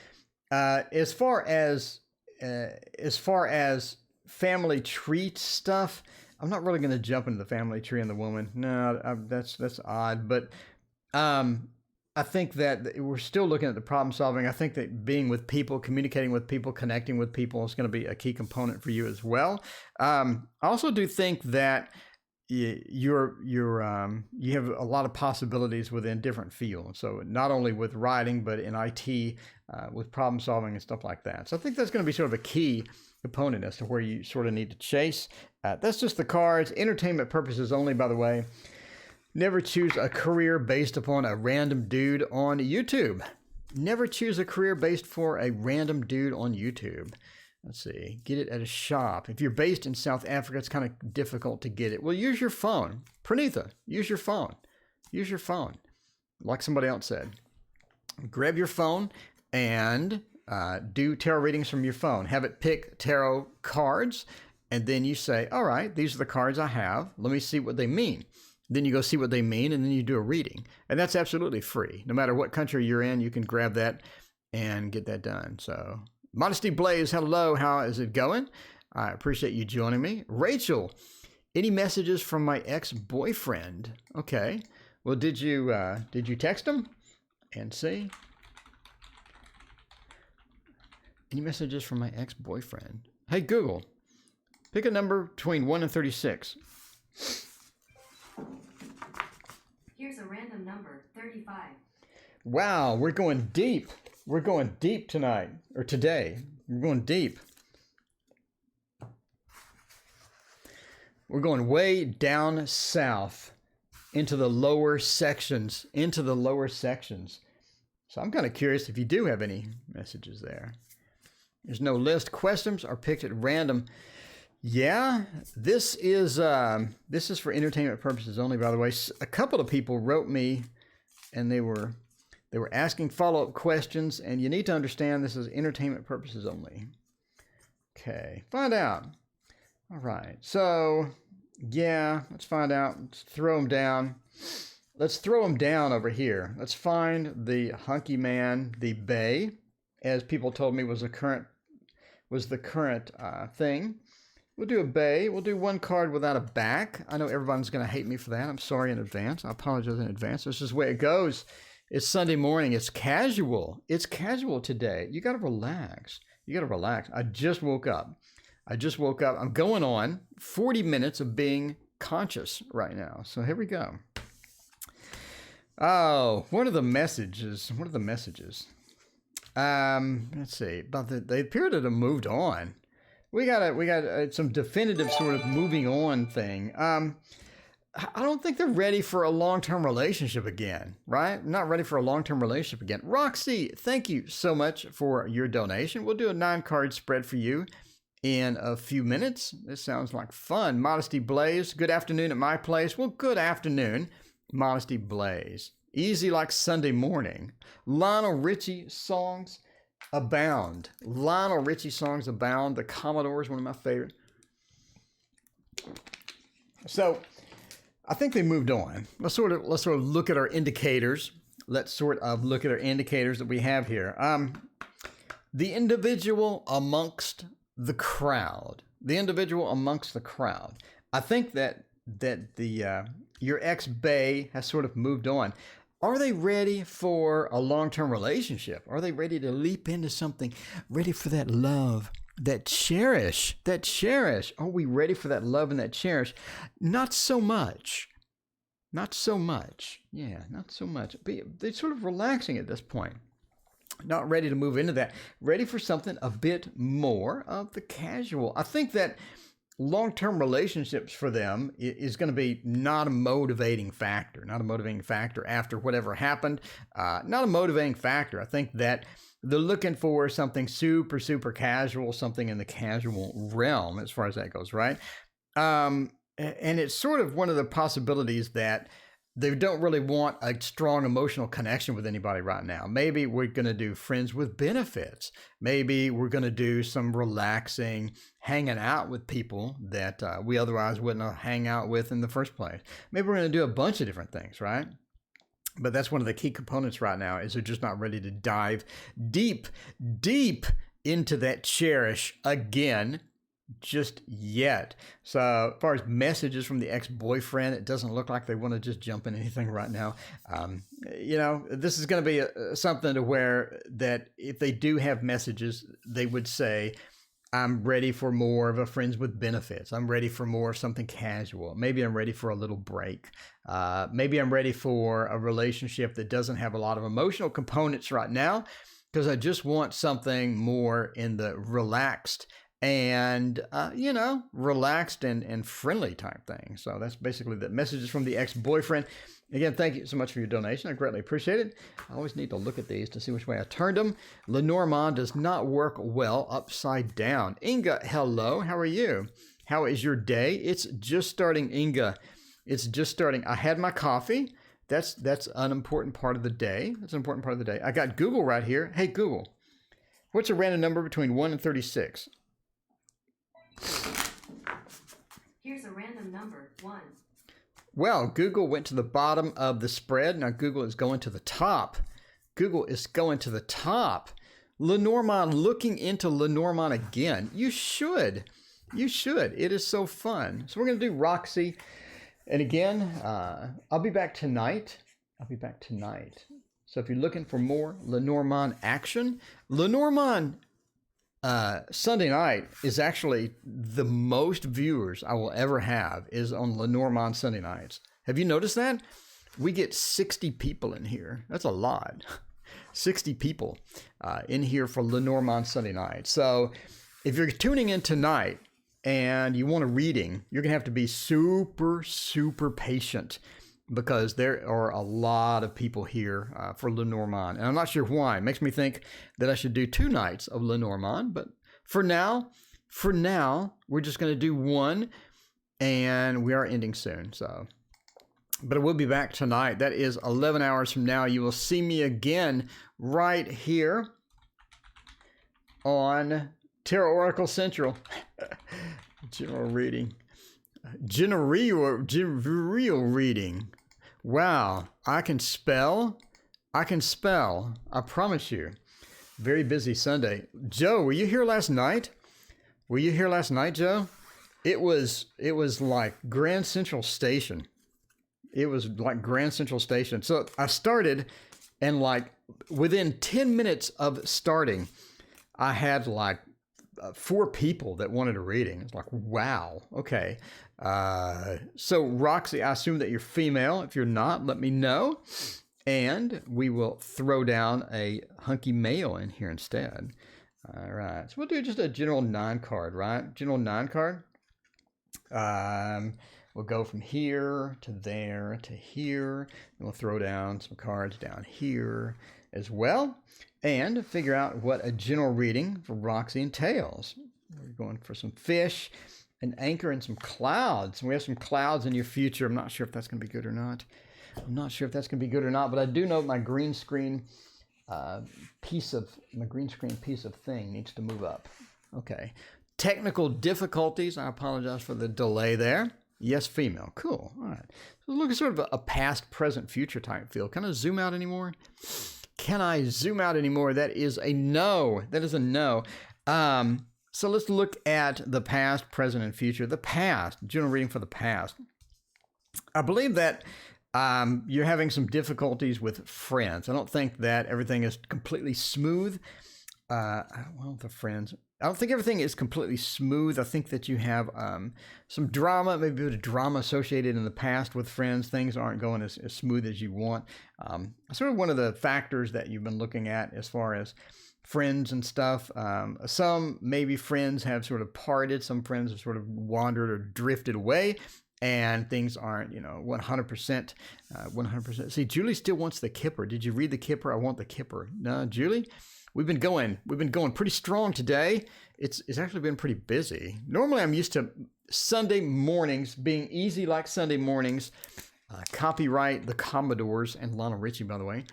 As far as family tree stuff, I'm not really going to jump into the family tree and the woman. No, that's odd. But I think that we're still looking at the problem solving. I think that being with people, communicating with people, connecting with people is going to be a key component for you as well. I also do think that you have a lot of possibilities within different fields. So not only with writing, but in IT, with problem solving and stuff like that. So I think that's going to be sort of a key component as to where you sort of need to chase. That's just the cards. Entertainment purposes only, by the way. Never choose a career based upon a random dude on YouTube. Never choose a career based for a random dude on YouTube. Let's see. Get it at a shop. If you're based in South Africa, it's kind of difficult to get it. Well, use your phone. Pranitha, use your phone. Use your phone. Like somebody else said. Grab your phone and do tarot readings from your phone. Have it pick tarot cards. And then you say, all right, these are the cards I have. Let me see what they mean. Then you go see what they mean, and then you do a reading. And that's absolutely free. No matter what country you're in, you can grab that and get that done. So, Modesty Blaze, hello. How is it going? I appreciate you joining me. Rachel, any messages from my ex-boyfriend? Okay. Well, did you text him and see? Any messages from my ex-boyfriend? Hey, Google, pick a number between 1 and 36. Here's a random number, 35. Wow, we're going deep. We're going deep tonight, or today. We're going deep. We're going way down south into the lower sections, So I'm kind of curious if you do have any messages there. There's no list. Questions are picked at random. Yeah, this is for entertainment purposes only, by the way. A couple of people wrote me and they were asking follow-up questions, and you need to understand this is entertainment purposes only. Okay, find out. All right. So, yeah, let's find out. Let's throw them down. Let's throw them down over here. Let's find the hunky man, the Bay, as people told me was the current thing. We'll do a Bay. We'll do one card without a back. I know everyone's going to hate me for that. I'm sorry in advance. I apologize in advance. This is the way it goes. It's Sunday morning. It's casual. It's casual today. You got to relax. You got to relax. I just woke up. I'm going on 40 minutes of being conscious right now. So here we go. Oh, what are the messages? Let's see. But they appear to have moved on. We got some definitive sort of moving on thing. I don't think they're ready for a long-term relationship again, right? Not ready for a long-term relationship again. Roxy, thank you so much for your donation. We'll do a 9-card spread for you in a few minutes. This sounds like fun. Modesty Blaze, good afternoon at my place. Well, good afternoon, Modesty Blaze. Easy like Sunday morning. Lionel Richie songs abound. The Commodore is one of my favorite. So I think they moved on. Let's sort of look at our indicators. That we have here. The individual amongst the crowd. I think that your ex-Bay has sort of moved on. Are they ready for a long-term relationship? Are they ready to leap into something? Ready for that love, that cherish? Are we ready for that love and that cherish? Not so much. Yeah, not so much. But they're sort of relaxing at this point. Not ready to move into that. Ready for something a bit more of the casual. I think that long-term relationships for them is going to be not a motivating factor after whatever happened. Not a motivating factor. I think that they're looking for something super, super casual, something in the casual realm as far as that goes, right? And it's sort of one of the possibilities that they don't really want a strong emotional connection with anybody right now. Maybe we're going to do friends with benefits. Maybe we're going to do some relaxing, hanging out with people that we otherwise wouldn't hang out with in the first place. Maybe we're going to do a bunch of different things, right? But that's one of the key components right now is they're just not ready to dive deep into that cherish again. just yet. So as far as messages from the ex-boyfriend, it doesn't look like they want to just jump in anything right now. This is going to be something to where that if they do have messages, they would say, I'm ready for more of a friends with benefits. I'm ready for more of something casual. Maybe I'm ready for a little break. Maybe I'm ready for a relationship that doesn't have a lot of emotional components right now, because I just want something more in the relaxed and, relaxed and friendly type thing. So that's basically the messages from the ex-boyfriend. Again, thank you so much for your donation. I greatly appreciate it. I always need to look at these to see which way I turned them. Lenormand does not work well upside down. Inga, hello. How are you? How is your day? It's just starting, Inga. It's just starting. I had my coffee. That's an important part of the day. That's an important part of the day. I got Google right here. Hey, Google, what's a random number between 1 and 36? Here's a random number, 1. Well, Google went to the bottom of the spread. Now Google is going to the top. Google is going to the top. Lenormand, looking into Lenormand again. You should. You should. It is so fun. So we're going to do Roxy. And again, I'll be back tonight. So if you're looking for more Lenormand action, Lenormand Sunday night is actually the most viewers I will ever have is on Lenormand Sunday nights. Have you noticed that? We get 60 people in here. That's a lot. 60 people in here for Lenormand Sunday night. So if you're tuning in tonight and you want a reading, you're going to have to be super, super patient, because there are a lot of people here for Lenormand. And I'm not sure why. It makes me think that I should do 2 nights of Lenormand. But for now, we're just going to do 1. And we are ending soon. So, but I will be back tonight. That is 11 hours from now. You will see me again right here on TarotOracle Central. General reading. General reading. Wow, I can spell. I promise you. Very busy Sunday. Joe, were you here last night? Joe? It was like Grand Central Station. So I started, and like within 10 minutes of starting, I had like 4 people that wanted a reading. It's like, wow. Okay. So Roxy, I assume that you're female. If you're not, let me know, and we will throw down a hunky male in here instead. All right. So we'll do just a general 9 card, right? General 9 card. We'll go from here to there to here, and we'll throw down some cards down here as well, and figure out what a general reading for Roxy entails. We're going for some fish, an anchor, and some clouds. We have some clouds in your future. I'm not sure if that's going to be good or not. But I do know my green screen piece of thing needs to move up. Okay. Technical difficulties. I apologize for the delay there. Yes, female. Cool. All right. So look at sort of a past, present, future type feel. Can I zoom out anymore? That is a no. So let's look at the past, present, and future. The past, general reading for the past. I believe that you're having some difficulties with friends. I don't think that everything is completely smooth. The friends. I don't think everything is completely smooth. I think that you have some drama, maybe a bit of drama associated in the past with friends. Things aren't going as smooth as you want. Sort of one of the factors that you've been looking at as far as friends and stuff. Some maybe friends have sort of parted. Some friends have sort of wandered or drifted away, and things aren't, 100%. 100%. See, Julie still wants the kipper. Did you read the kipper? I want the kipper. No, Julie? We've been going pretty strong today. It's actually been pretty busy. Normally I'm used to Sunday mornings being easy like Sunday mornings. Copyright the Commodores and Lionel Richie, by the way.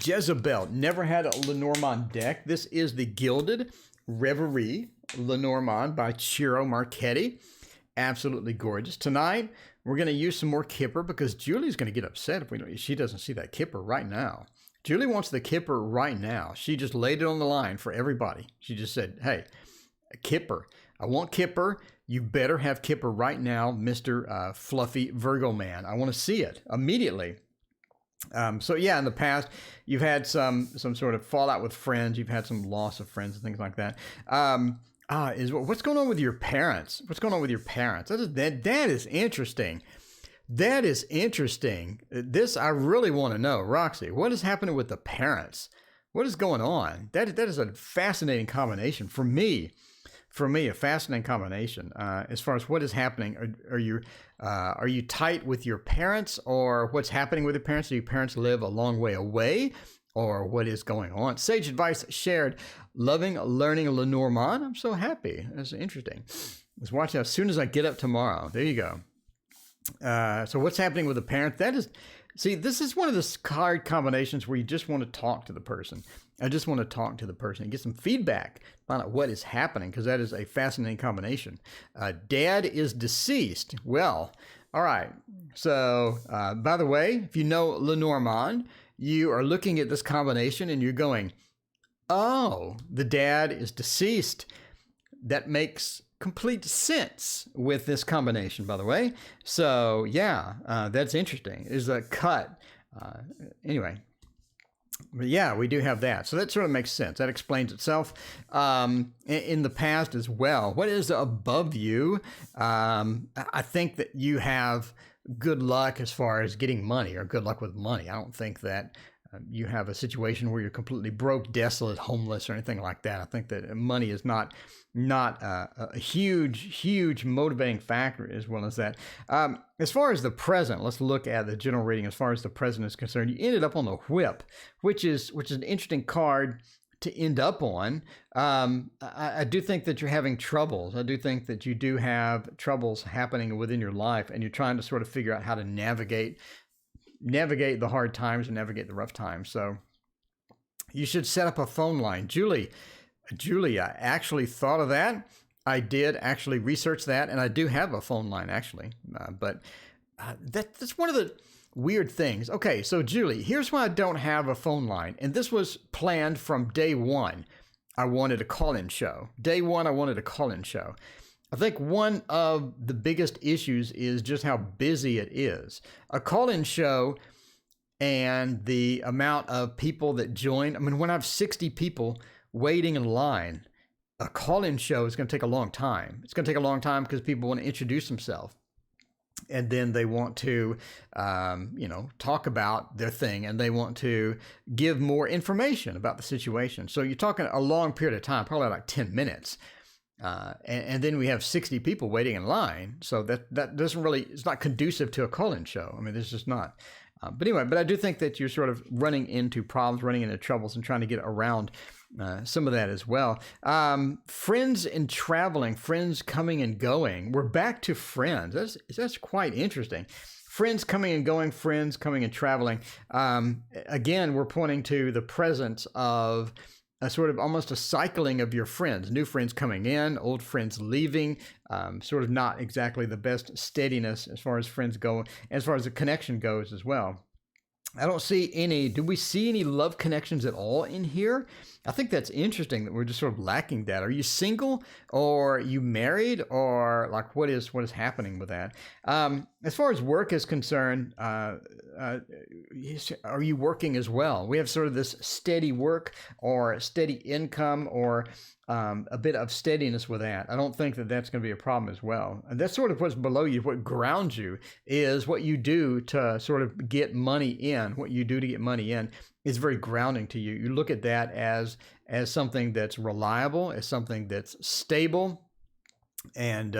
Jezebel, never had a Lenormand deck. This is the Gilded Reverie Lenormand by Ciro Marchetti. Absolutely gorgeous. Tonight, we're going to use some more kipper because Julie's going to get upset if she doesn't see that kipper right now. Julie wants the Kipper right now. She just laid it on the line for everybody. She just said, hey, Kipper, I want Kipper. You better have Kipper right now, Mr. Fluffy Virgo man. I want to see it immediately. So yeah, in the past, you've had some sort of fallout with friends. You've had some loss of friends and things like that. What's going on with your parents? What's going on with your parents? That is interesting. That is interesting. This I really want to know, Roxy. What is happening with the parents? What is going on? That is a fascinating combination for me. For me, a fascinating combination as far as what is happening. Are you tight with your parents, or what's happening with your parents? Do your parents live a long way away, or what is going on? Sage advice shared. Loving learning Lenormand. I'm so happy. That's interesting. Let's watch as soon as I get up tomorrow. There you go. So what's happening with the parent? This is one of the card combinations where you just want to talk to the person. I just want to talk to the person and get some feedback, find out what is happening, because that is a fascinating combination. Dad is deceased. Well, all right. So, by the way, if you know Lenormand, you are looking at this combination and you're going, oh, the dad is deceased. That makes complete sense with this combination, by the way. So yeah, that's interesting. Is a cut. Anyway, but yeah, we do have that. So that sort of makes sense. That explains itself. In the past as well, what is above you? I think that you have good luck as far as getting money, or good luck with money. I don't think that you have a situation where you're completely broke, desolate, homeless, or anything like that. I think that money is not a huge motivating factor, as well as that. As far as the present, let's look at the general reading. As far as the present is concerned, you ended up on the Whip, which is an interesting card to end up on. I do think that you're having troubles. I do think that you do have troubles happening within your life, and you're trying to sort of figure out how to navigate the hard times and navigate the rough times. So you should set up a phone line. Julie, I actually thought of that. I did actually research that, and I do have a phone line actually. But that's one of the weird things. Okay, so Julie, here's why I don't have a phone line. And this was planned from day one. I wanted a call-in show. Day one, I wanted a call-in show. I think one of the biggest issues is just how busy it is. A call-in show and the amount of people that join. I mean, when I have 60 people waiting in line, a call-in show is going to take a long time. It's going to take a long time because people want to introduce themselves. And then they want to, talk about their thing, and they want to give more information about the situation. So you're talking a long period of time, probably like 10 minutes. And then we have 60 people waiting in line. So that doesn't really, it's not conducive to a call-in show. I mean, this is not. But anyway, but I do think that you're sort of running into problems, running into troubles, and trying to get around some of that as well. Friends and traveling, friends coming and going. We're back to friends. That's quite interesting. Friends coming and going, friends coming and traveling. Again, we're pointing to the presence of a sort of almost a cycling of your friends, new friends coming in, old friends leaving, sort of not exactly the best steadiness as far as friends go, as far as the connection goes as well. I don't see any, do we see any love connections at all in here? I think that's interesting that we're just sort of lacking that. Are you single, or are you married, or like what is happening with that? As far as work is concerned, are you working as well? We have sort of this steady work or steady income, or a bit of steadiness with that. I don't think that that's going to be a problem as well. And that's sort of what's below you. What grounds you is what you do to sort of get money in. What you do to get money in is very grounding to you. You look at that as something that's reliable, as something that's stable, and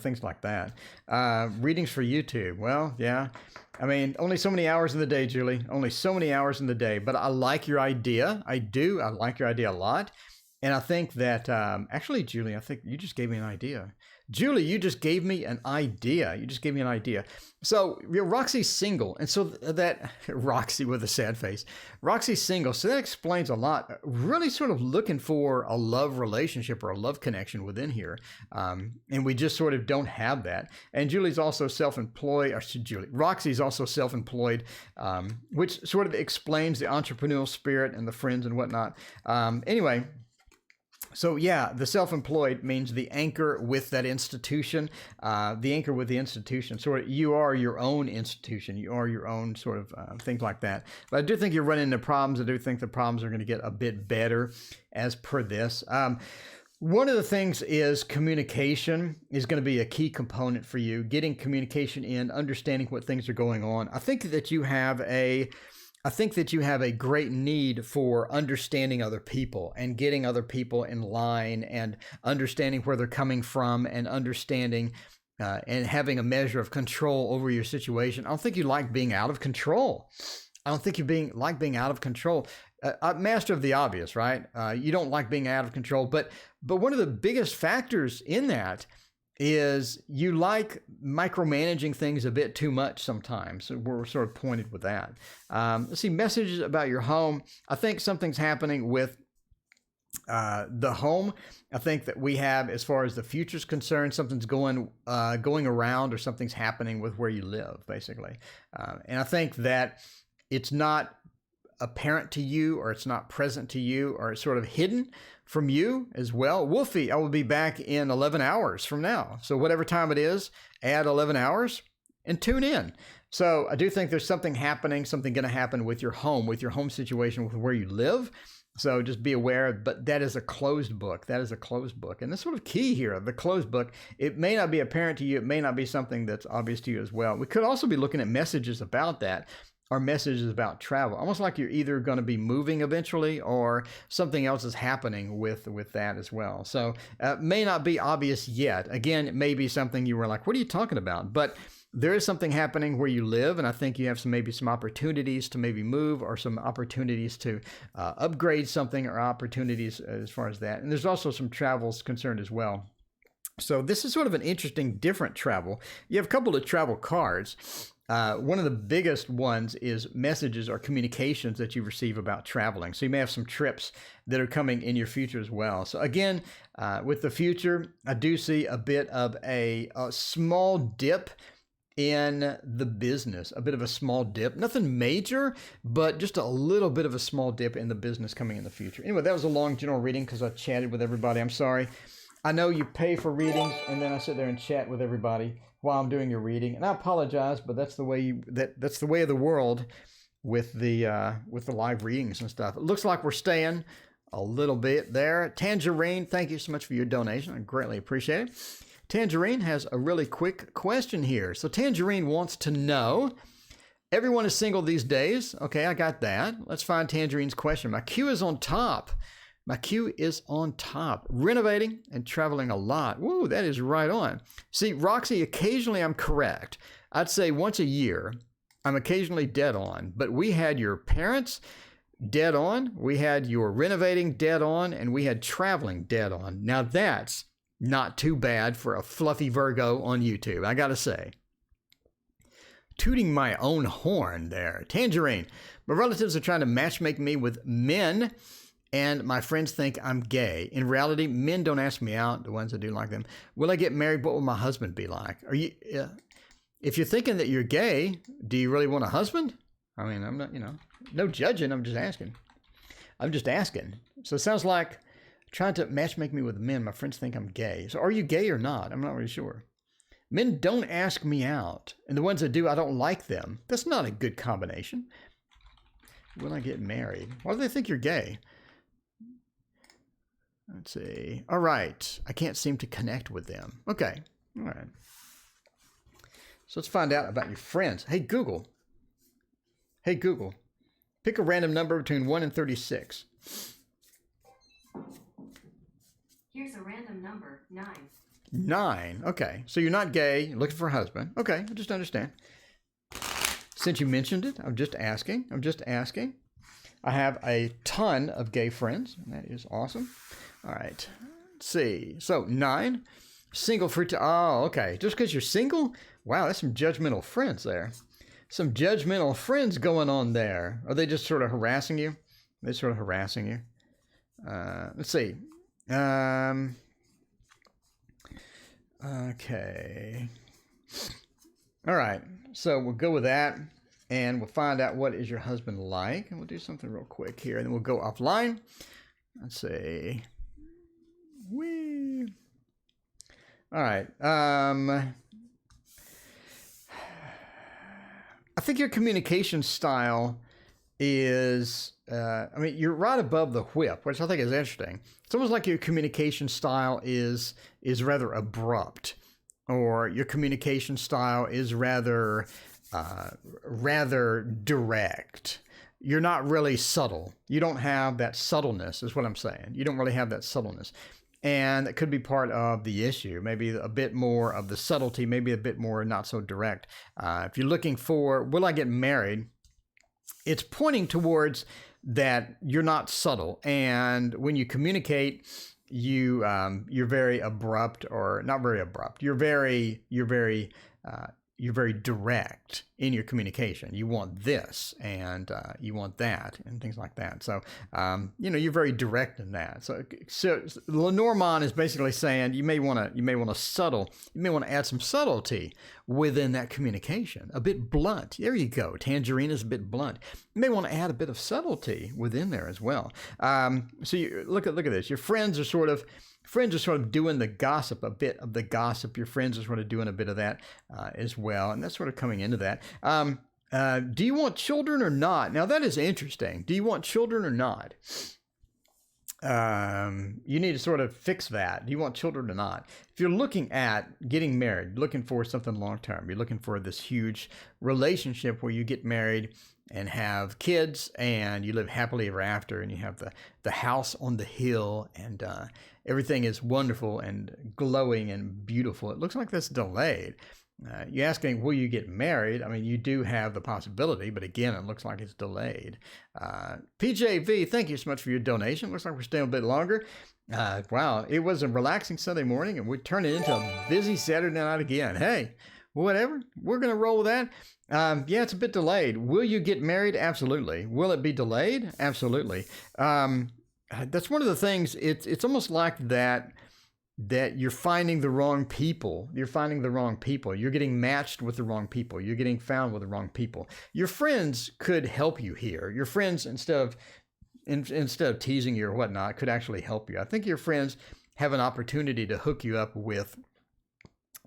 things like that. Readings for YouTube. Well, yeah. I mean, only so many hours in the day, Julie. Only so many hours in the day. But I like your idea. I do. I like your idea a lot. And I think that, actually, Julie, I think you just gave me an idea. Julie, you just gave me an idea. So Roxy's single. And so that, Roxy with a sad face, Roxy's single. So that explains a lot. Really sort of looking for a love relationship or a love connection within here. And we just sort of don't have that. And Julie's also self-employed, Roxy's also self-employed, which sort of explains the entrepreneurial spirit and the friends and whatnot. Anyway, so yeah, the self-employed means the anchor with that institution, the anchor with the institution. So you are your own institution. You are your own sort of things like that. But I do think you're running into problems. I do think the problems are going to get a bit better as per this. One of the things is communication is going to be a key component for you. Getting communication in, understanding what things are going on. I think that you have a great need for understanding other people and getting other people in line and understanding where they're coming from and understanding and having a measure of control over your situation. I don't think you like being out of control. Like being out of control. Master of the obvious, right? You don't like being out of control, but one of the biggest factors in that is you like micromanaging things a bit too much sometimes. So we're sort of pointed with that. Let's see, messages about your home. I think something's happening with the home. I think that we have, as far as the future's concerned, something's going around or something's happening with where you live, basically. And I think that it's not apparent to you, or it's not present to you, or it's sort of hidden from you as well. Wolfie, I will be back in 11 hours from now. So whatever time it is, add 11 hours and tune in. So I do think there's something happening, something going to happen with your home situation, with where you live. So just be aware, but that is a closed book. And that's sort of key here, the closed book. It may not be apparent to you. It may not be something that's obvious to you as well. We could also be looking at messages about that, or messages about travel, almost like you're either going to be moving eventually or something else is happening with that as well. So may not be obvious yet. Again, it may be something you were like, what are you talking about? But there is something happening where you live, and I think you have maybe some opportunities to maybe move, or some opportunities to upgrade something, or opportunities as far as that. And there's also some travels concerned as well. So this is sort of an interesting, different travel. You have a couple of travel cards. One of the biggest ones is messages or communications that you receive about traveling. So you may have some trips that are coming in your future as well. So again, with the future, I do see a bit of a small dip in the business, a bit of a small dip, nothing major, but just a little bit of a small dip in the business coming in the future. Anyway, that was a long general reading because I chatted with everybody. I'm sorry. I know you pay for readings, and then I sit there and chat with everybody while I'm doing your reading, and I apologize, but that's the way that's the way of the world with the live readings and stuff. It looks like we're staying a little bit there. Tangerine, thank you so much for your donation. I greatly appreciate it. Tangerine has a really quick question here. So Tangerine wants to know, everyone is single these days. Okay, I got that. Let's find Tangerine's question. My queue is on top. Renovating and traveling a lot. Woo, that is right on. See, Roxy, occasionally I'm correct. I'd say once a year, I'm occasionally dead on. But we had your parents dead on, we had your renovating dead on, and we had traveling dead on. Now that's not too bad for a fluffy Virgo on YouTube, I gotta say. Tooting my own horn there. Tangerine, my relatives are trying to matchmake me with men, and my friends think I'm gay. In reality, men don't ask me out, the ones that do like them. Will I get married? What will my husband be like? Are you? If you're thinking that you're gay, do you really want a husband? I mean, I'm not, no judging. I'm just asking. So it sounds like trying to matchmake me with men. My friends think I'm gay. So are you gay or not? I'm not really sure. Men don't ask me out. And the ones that do, I don't like them. That's not a good combination. Will I get married? Why do they think you're gay? Let's see. All right. I can't seem to connect with them. Okay. All right. So let's find out about your friends. Hey, Google. Pick a random number between 1 and 36. Here's a random number, 9. 9. Okay. So you're not gay. You're looking for a husband. Okay. I just understand. Since you mentioned it, I'm just asking. I have a ton of gay friends, and that is awesome. All right. Let's see. So 9. Single for oh, okay. Just because you're single? Wow, that's some judgmental friends there. Some judgmental friends going on there. Are they just sort of harassing you? They're sort of harassing you. Let's see. Okay. All right. So we'll go with that, and we'll find out what is your husband like, and we'll do something real quick here, and then we'll go offline. Let's see. Whee. All right. I think your communication style is, I mean, you're right above the whip, which I think is interesting. It's almost like your communication style is rather abrupt, or your communication style is rather direct. You're not really subtle. You don't have that subtleness, is what I'm saying. You don't really have that subtleness. And that could be part of the issue. Maybe a bit more of the subtlety, maybe a bit more not so direct. If you're looking for, will I get married? It's pointing towards that you're not subtle. And when you communicate, you're very abrupt, or not very abrupt. You're very direct in your communication. You want this, and you want that, and things like that. So, you're very direct in that. So Lenormand is basically saying you may want to add some subtlety within that communication, a bit blunt. There you go. Tangerine is a bit blunt. You may want to add a bit of subtlety within there as well. So you look at this. Your friends are sort of doing the gossip, a bit of the gossip. Your friends are sort of doing a bit of that as well. And that's sort of coming into that. Do you want children or not? Now, that is interesting. Do you want children or not? You need to sort of fix that. Do you want children or not? If you're looking at getting married, looking for something long-term, you're looking for this huge relationship where you get married and have kids and you live happily ever after, and you have the house on the hill, and everything is wonderful and glowing and beautiful. It looks like that's delayed. You're asking, will you get married? I mean, you do have the possibility, but again, it looks like it's delayed. PJV, thank you so much for your donation. Looks like we're staying a bit longer. Wow, it was a relaxing Sunday morning, and we turned it into a busy Saturday night again. Hey, whatever. We're going to roll with that. Yeah, it's a bit delayed. Will you get married? Absolutely. Will it be delayed? Absolutely. That's one of the things. It's almost like that you're finding the wrong people. You're finding the wrong people. You're getting matched with the wrong people. You're getting found with the wrong people. Your friends could help you here. Your friends, instead of teasing you or whatnot, could actually help you. I think your friends have an opportunity to hook you up with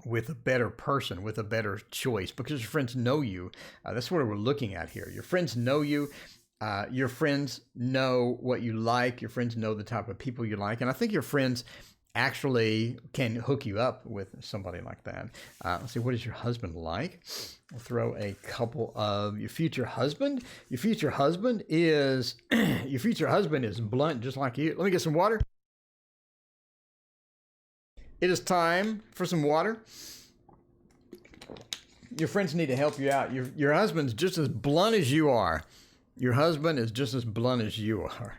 a better person, with a better choice, because your friends know you. That's what we're looking at here. Your friends know you. Your friends know what you like. Your friends know the type of people you like. And I think your friends actually can hook you up with somebody like that. Let's see, what is your husband like? We'll throw a couple of your future husband. Your future husband is blunt, just like you. Let me get some water. It is time for some water. Your friends need to help you out. Your husband's just as blunt as you are. Your husband is just as blunt as you are.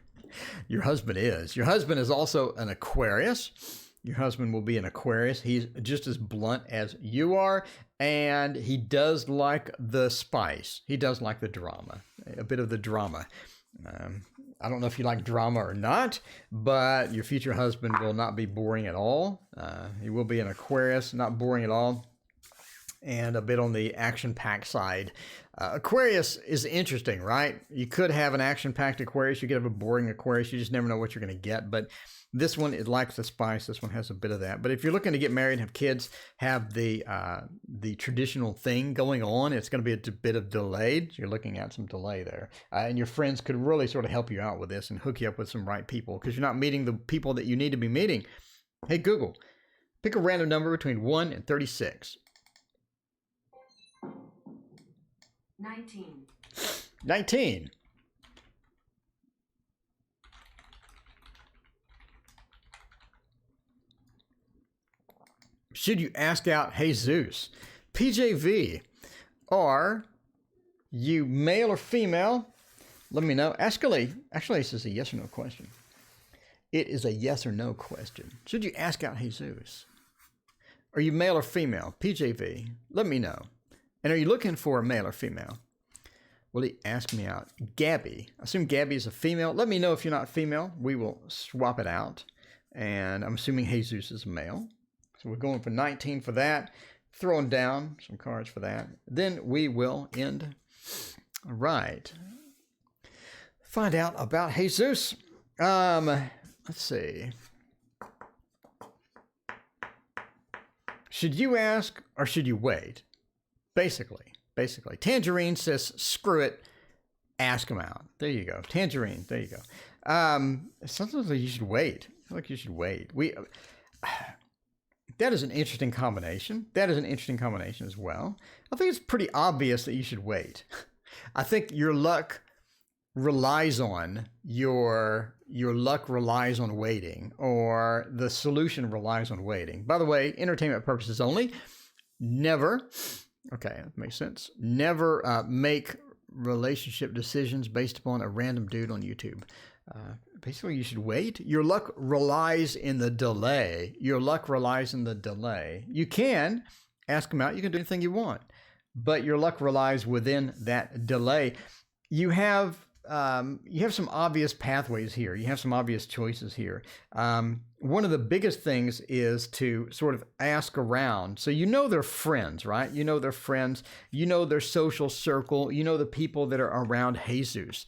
Your husband is. Your husband is also an Aquarius. Your husband will be an Aquarius. He's just as blunt as you are, and he does like the spice. He does like the drama, a bit of the drama. I don't know if you like drama or not, but your future husband will not be boring at all. He will be an Aquarius, not boring at all, and a bit on the action-packed side. Aquarius is interesting, right? You could have an action-packed Aquarius. You could have a boring Aquarius. You just never know what you're going to get. But this one, it likes the spice. This one has a bit of that. But if you're looking to get married, have kids, have the traditional thing going on, it's going to be a bit of delayed. You're looking at some delay there. And your friends could really sort of help you out with this and hook you up with some right people, because you're not meeting the people that you need to be meeting. Hey, Google, pick a random number between 1 and 36. 19. 19. Should you ask out Jesus? PJV, are you male or female? Let me know. Actually, this is a yes or no question. It is a yes or no question. Should you ask out Jesus? Are you male or female? PJV, let me know. And are you looking for a male or female? Will he ask me out? Gabby, I assume Gabby is a female. Let me know if you're not female. We will swap it out. And I'm assuming Jesus is a male. So we're going for 19 for that. Throwing down some cards for that. Then we will end. All right. Find out about Jesus. Let's see. Should you ask or should you wait? Basically. Tangerine says, screw it. Ask him out. There you go. Tangerine. There you go. Sometimes you should wait. I feel like you should wait. That is an interesting combination. That is an interesting combination as well. I think it's pretty obvious that you should wait. I think your luck relies on your luck relies on waiting, or the solution relies on waiting. By the way, entertainment purposes only. Never, okay, that makes sense. Never make relationship decisions based upon a random dude on YouTube. Basically, you should wait. Your luck relies in the delay. Your luck relies in the delay. You can ask him out. You can do anything you want, but your luck relies within that delay. You have some obvious pathways here. You have some obvious choices here. One of the biggest things is to sort of ask around. So you know they're friends, right? You know they're friends. You know their social circle. You know the people that are around Jesus.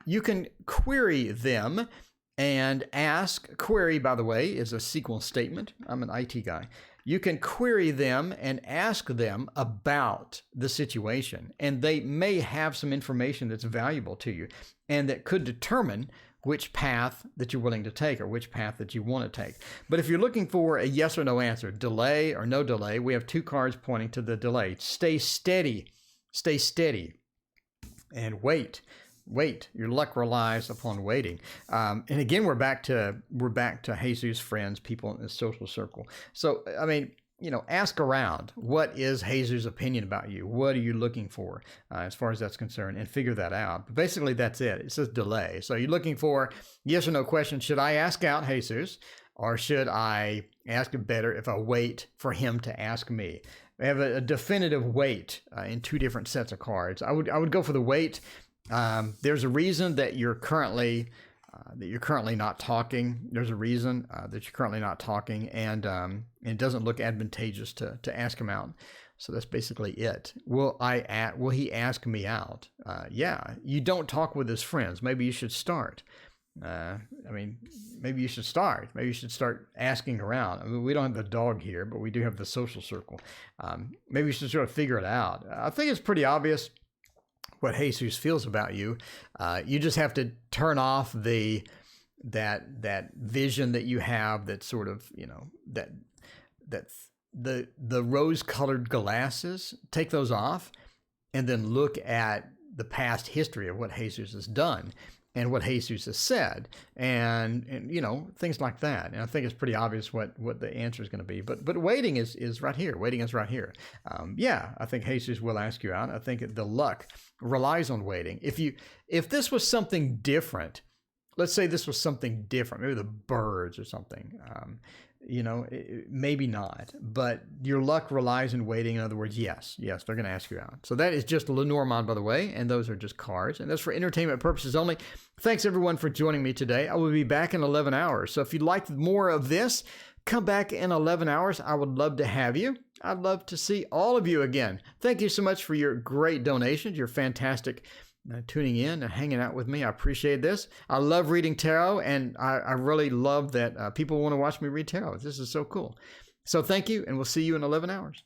You can query them and ask. Query, by the way, is a SQL statement. I'm an IT guy. You can query them and ask them about the situation, and they may have some information that's valuable to you and that could determine which path that you're willing to take or which path that you want to take. But if you're looking for a yes or no answer, delay or no delay, we have two cards pointing to the delay. Stay steady, and wait. Your luck relies upon waiting. And again, we're back to Jesus' friends, people in his social circle. So, I mean, ask around. What is Jesus' opinion about you? What are you looking for as far as that's concerned? And figure that out. But basically, that's it. It says delay. So you're looking for yes or no question. Should I ask out Jesus, or should I ask it better if I wait for him to ask me? We have a definitive wait in two different sets of cards. I would go for the wait. There's a reason that you're currently not talking. There's a reason that you're currently not talking, and it doesn't look advantageous to ask him out. So that's basically it. Will he ask me out? Yeah. You don't talk with his friends. Maybe you should start. Maybe you should start. Maybe you should start asking around. I mean, we don't have the dog here, but we do have the social circle. Maybe you should sort of figure it out. I think it's pretty obvious what Jesus feels about you. You just have to turn off that vision that you have, that sort of, that the rose-colored glasses. Take those off and then look at the past history of what Jesus has done and what Jesus has said, and things like that. And I think it's pretty obvious what the answer is going to be. But waiting is right here. Waiting is right here. I think Jesus will ask you out. I think the luck relies on waiting. If this was something different, let's say this was something different, maybe the birds or something. Maybe not, but your luck relies in waiting. In other words, yes, they're going to ask you out. So that is just Lenormand, by the way, and those are just cards, and that's for entertainment purposes only. Thanks everyone for joining me today. I will be back in 11 hours. So if you'd like more of this, come back in 11 hours. I would love to have you. I'd love to see all of you again. Thank you so much for your great donations. You're fantastic. Tuning in and hanging out with me. I appreciate this. I love reading tarot, and I really love that people want to watch me read tarot. This is so cool. So thank you, and we'll see you in 11 hours.